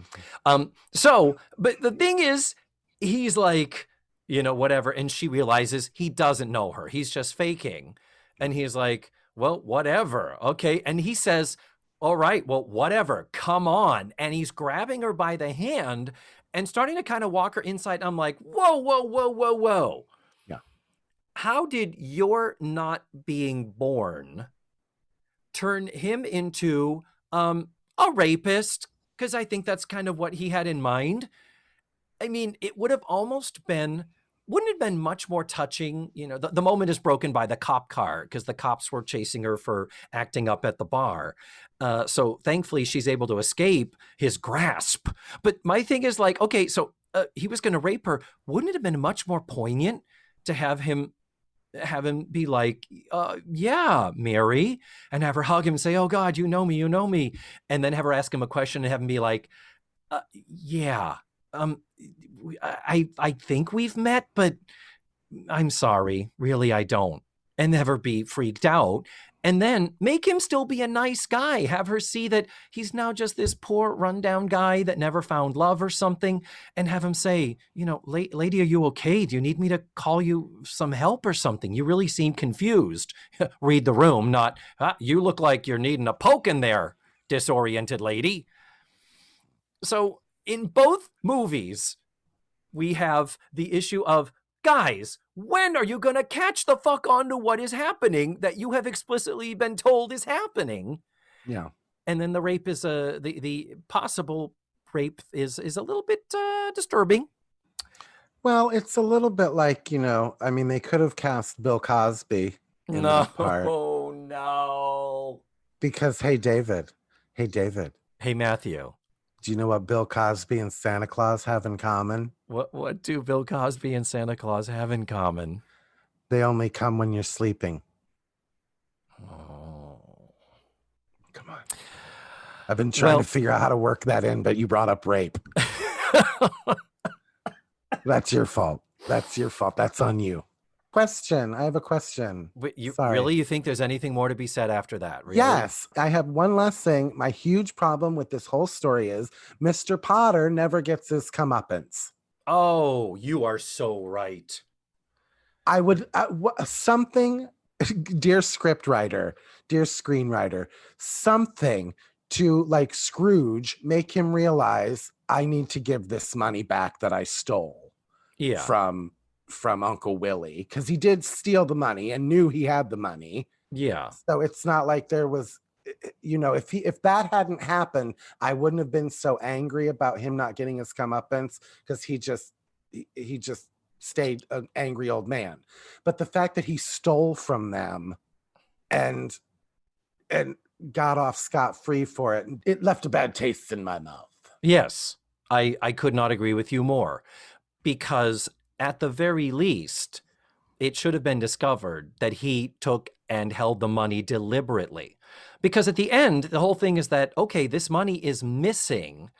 but the thing is, he's like, whatever. And she realizes he doesn't know her. He's just faking. And he's like, well, whatever. Okay. And he says, all right, well, whatever. Come on. And he's grabbing her by the hand and starting to kind of walk her inside. I'm like, whoa, whoa, whoa, whoa, whoa. Yeah. How did your not being born turn him into a rapist? Because I think that's kind of what he had in mind. I mean, it would have almost been, wouldn't it have been much more touching? The moment is broken by the cop car because the cops were chasing her for acting up at the bar. So thankfully she's able to escape his grasp. But my thing is like, okay, so he was going to rape her. Wouldn't it have been much more poignant to have him be like, yeah, Mary, and have her hug him and say, oh God, you know me. And then have her ask him a question and have him be like, yeah, I think we've met, but I'm sorry, really, I don't. And have her be freaked out. And then make him still be a nice guy. Have her see that he's now just this poor rundown guy that never found love or something. And have him say, lady, are you okay? Do you need me to call you some help or something? You really seem confused. Read the room, not, you look like you're needing a poke in there, disoriented lady. So in both movies, we have the issue of, guys, when are you going to catch the fuck on to what is happening that you have explicitly been told is happening? Yeah. And then the rape is the possible rape is a little bit disturbing. Well, it's a little bit like, I mean, they could have cast Bill Cosby in that part. Oh, no. Because, hey, David. Hey, Matthew. Do you know what Bill Cosby and Santa Claus have in common? What do Bill Cosby and Santa Claus have in common? They only come when you're sleeping. Oh. Come on. I've been trying to figure out how to work that in, but you brought up rape. That's your fault. That's on you. Question. I have a question. Really? You think there's anything more to be said after that? Really? Yes. I have one last thing. My huge problem with this whole story is Mr. Potter never gets his comeuppance. Oh, you are so right. I would something dear scriptwriter, dear screenwriter, something to like Scrooge, make him realize I need to give this money back that I stole from Uncle Willie, because he did steal the money and knew he had the money. Yeah. So it's not like there was, if that hadn't happened, I wouldn't have been so angry about him not getting his comeuppance, because he just stayed an angry old man. But the fact that he stole from them and got off scot-free for it, it left a bad taste in my mouth. Yes, I could not agree with you more, because at the very least, it should have been discovered that he took and held the money deliberately. Because at the end, the whole thing is that, okay, this money is missing.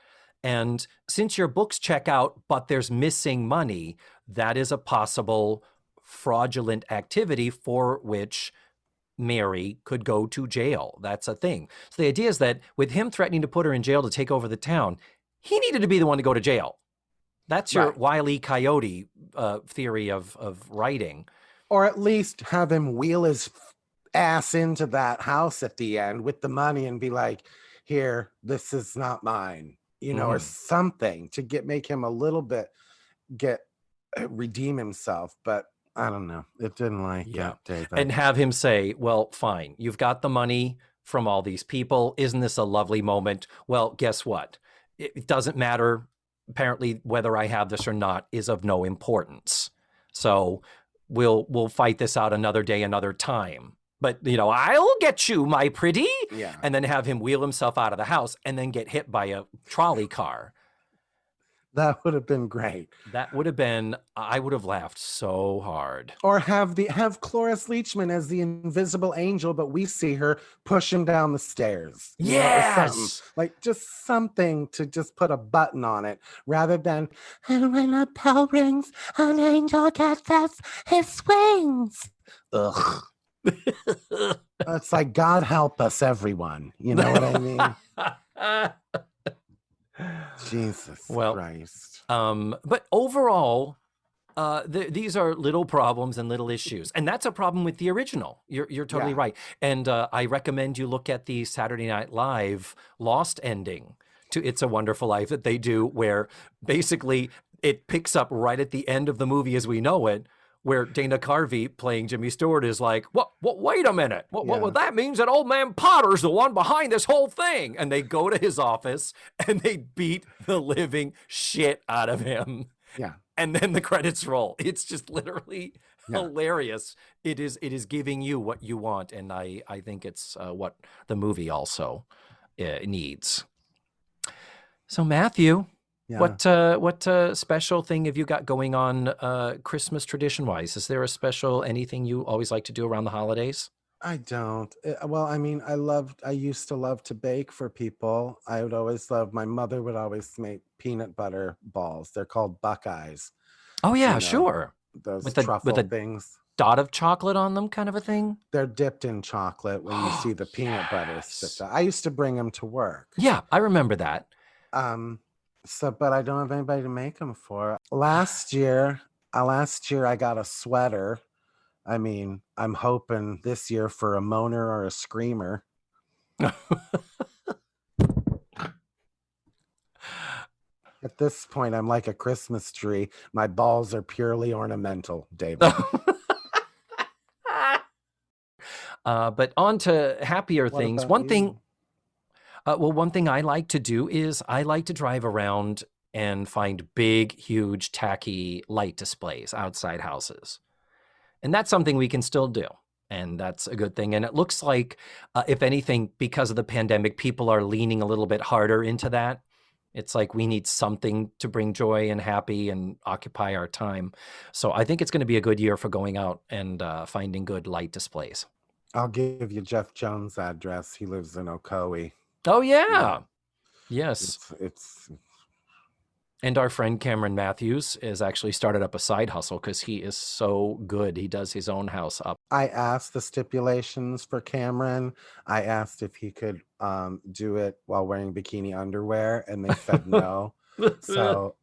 And since your books check out, but there's missing money, that is a possible fraudulent activity for which Mary could go to jail. That's a thing. So the idea is that with him threatening to put her in jail to take over the town, he needed to be the one to go to jail. That's your Wile E. Coyote theory of writing. Or at least have him wheel his ass into that house at the end with the money and be like, here, this is not mine, or something to make him a little bit redeem himself. But I don't know. It didn't like it, David. And have him say, well, fine, you've got the money from all these people. Isn't this a lovely moment? Well, guess what? It doesn't matter. Apparently, whether I have this or not is of no importance. So we'll fight this out another day, another time. But, I'll get you, my pretty. Yeah. And then have him wheel himself out of the house and then get hit by a trolley car. That would have been great. I would have laughed so hard. Or have Cloris Leachman as the invisible angel, but we see her push him down the stairs. Yes! Like just something to just put a button on it, rather than, and when a bell rings, an angel gets his wings. Ugh. It's like, God help us, everyone. You know what I mean? Jesus Christ. But overall, these are little problems and little issues. And that's a problem with the original. You're totally right. And I recommend you look at the Saturday Night Live Lost ending to It's a Wonderful Life that they do, where basically it picks up right at the end of the movie as we know it, where Dana Carvey playing Jimmy Stewart is like, what, wait a minute. What that means that old man Potter's the one behind this whole thing. And they go to his office and they beat the living shit out of him. Yeah. And then the credits roll. It's just literally hilarious. It is giving you what you want. And I think it's what the movie also needs. So Matthew, what special thing have you got going on Christmas tradition-wise? Is there a special anything you always like to do around the holidays? I don't. Well, I mean, I used to love to bake for people. I would always my mother would always make peanut butter balls. They're called Buckeyes. Oh, yeah, sure. Those truffle things. Dot of chocolate on them kind of a thing? They're dipped in chocolate when you see the peanut butter. I used to bring them to work. Yeah, I remember that. But I don't have anybody to make them for. Last year I got a sweater. I mean, I'm hoping this year for a moaner or a screamer. At this point, I'm like a Christmas tree. My balls are purely ornamental, David. But on to happier things. One thing I like to do is I like to drive around and find big, huge, tacky light displays outside houses. And that's something we can still do. And that's a good thing. And it looks like, if anything, because of the pandemic, people are leaning a little bit harder into that. It's like we need something to bring joy and happy and occupy our time. So I think it's going to be a good year for going out and finding good light displays. I'll give you Jeff Jones' address. He lives in Ocoee. Oh, yeah. Yes. It's And our friend Cameron Matthews has actually started up a side hustle because he is so good. He does his own house up. I asked the stipulations for Cameron. I asked if he could do it while wearing bikini underwear, and they said no. So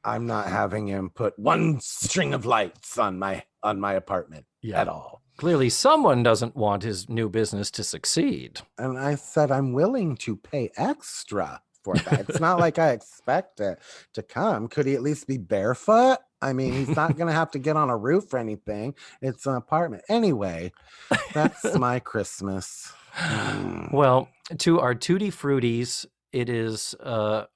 I'm not having him put one string of lights on my apartment at all. Clearly, someone doesn't want his new business to succeed. And I said, I'm willing to pay extra for that. It's not like I expect it to come. Could he at least be barefoot? I mean, he's not going to have to get on a roof or anything. It's an apartment. Anyway, that's my Christmas. Well, to our Tutti Fruities, it is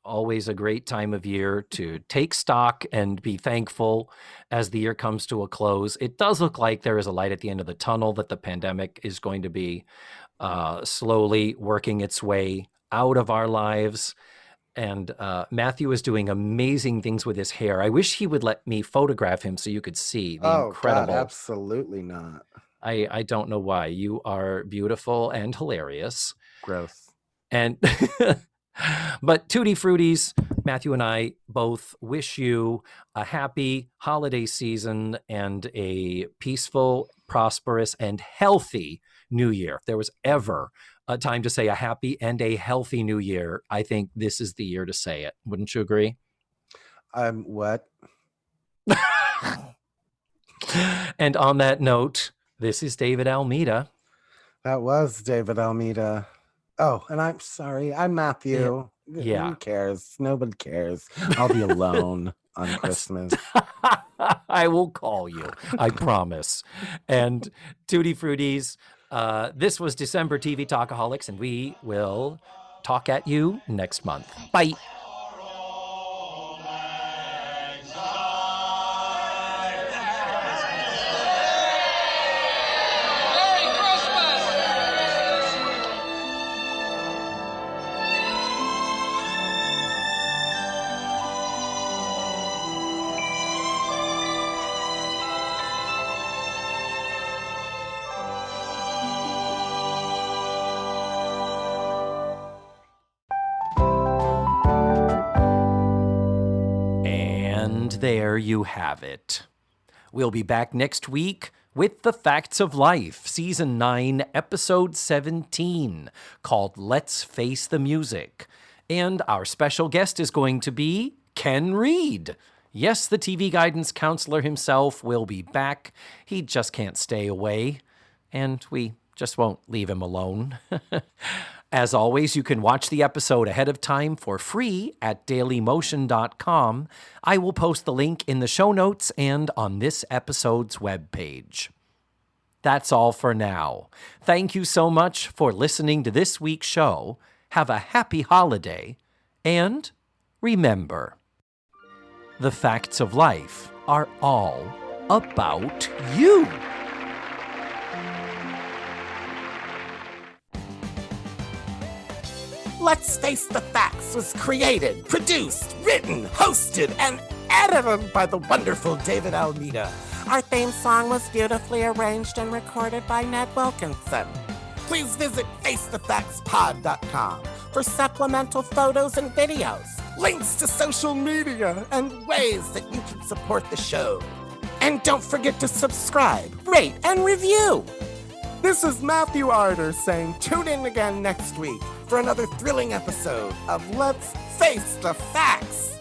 always a great time of year to take stock and be thankful as the year comes to a close. It does look like there is a light at the end of the tunnel, that the pandemic is going to be slowly working its way out of our lives. And Matthew is doing amazing things with his hair. I wish he would let me photograph him so you could see the incredible. God, absolutely not. I don't know why. You are beautiful and hilarious. Gross. And but Tutti Fruities, Matthew and I both wish you a happy holiday season and a peaceful, prosperous, and healthy new year. If there was ever a time to say a happy and a healthy new year, I think this is the year to say it. Wouldn't you agree? What? And on that note, this is David Almeida. That was David Almeida. Oh, and I'm sorry. I'm Matthew. Yeah. Who cares? Nobody cares. I'll be alone on Christmas. I will call you. I promise. And Tutti Fruities, this was December TV Talkaholics, and we will talk at you next month. Bye. There you have it. We'll be back next week with The Facts of Life, Season 9, Episode 17, called Let's Face the Music. And our special guest is going to be Ken Reid. Yes, the TV guidance counselor himself will be back. He just can't stay away, and we just won't leave him alone. As always, you can watch the episode ahead of time for free at dailymotion.com. I will post the link in the show notes and on this episode's webpage. That's all for now. Thank you so much for listening to this week's show. Have a happy holiday. And remember, the facts of life are all about you. Let's Face the Facts was created, produced, written, hosted, and edited by the wonderful David Almeida. Our theme song was beautifully arranged and recorded by Ned Wilkinson. Please visit FaceTheFactsPod.com for supplemental photos and videos, links to social media, and ways that you can support the show. And don't forget to subscribe, rate, and review. This is Matthew Arder saying tune in again next week for another thrilling episode of Let's Face the Facts.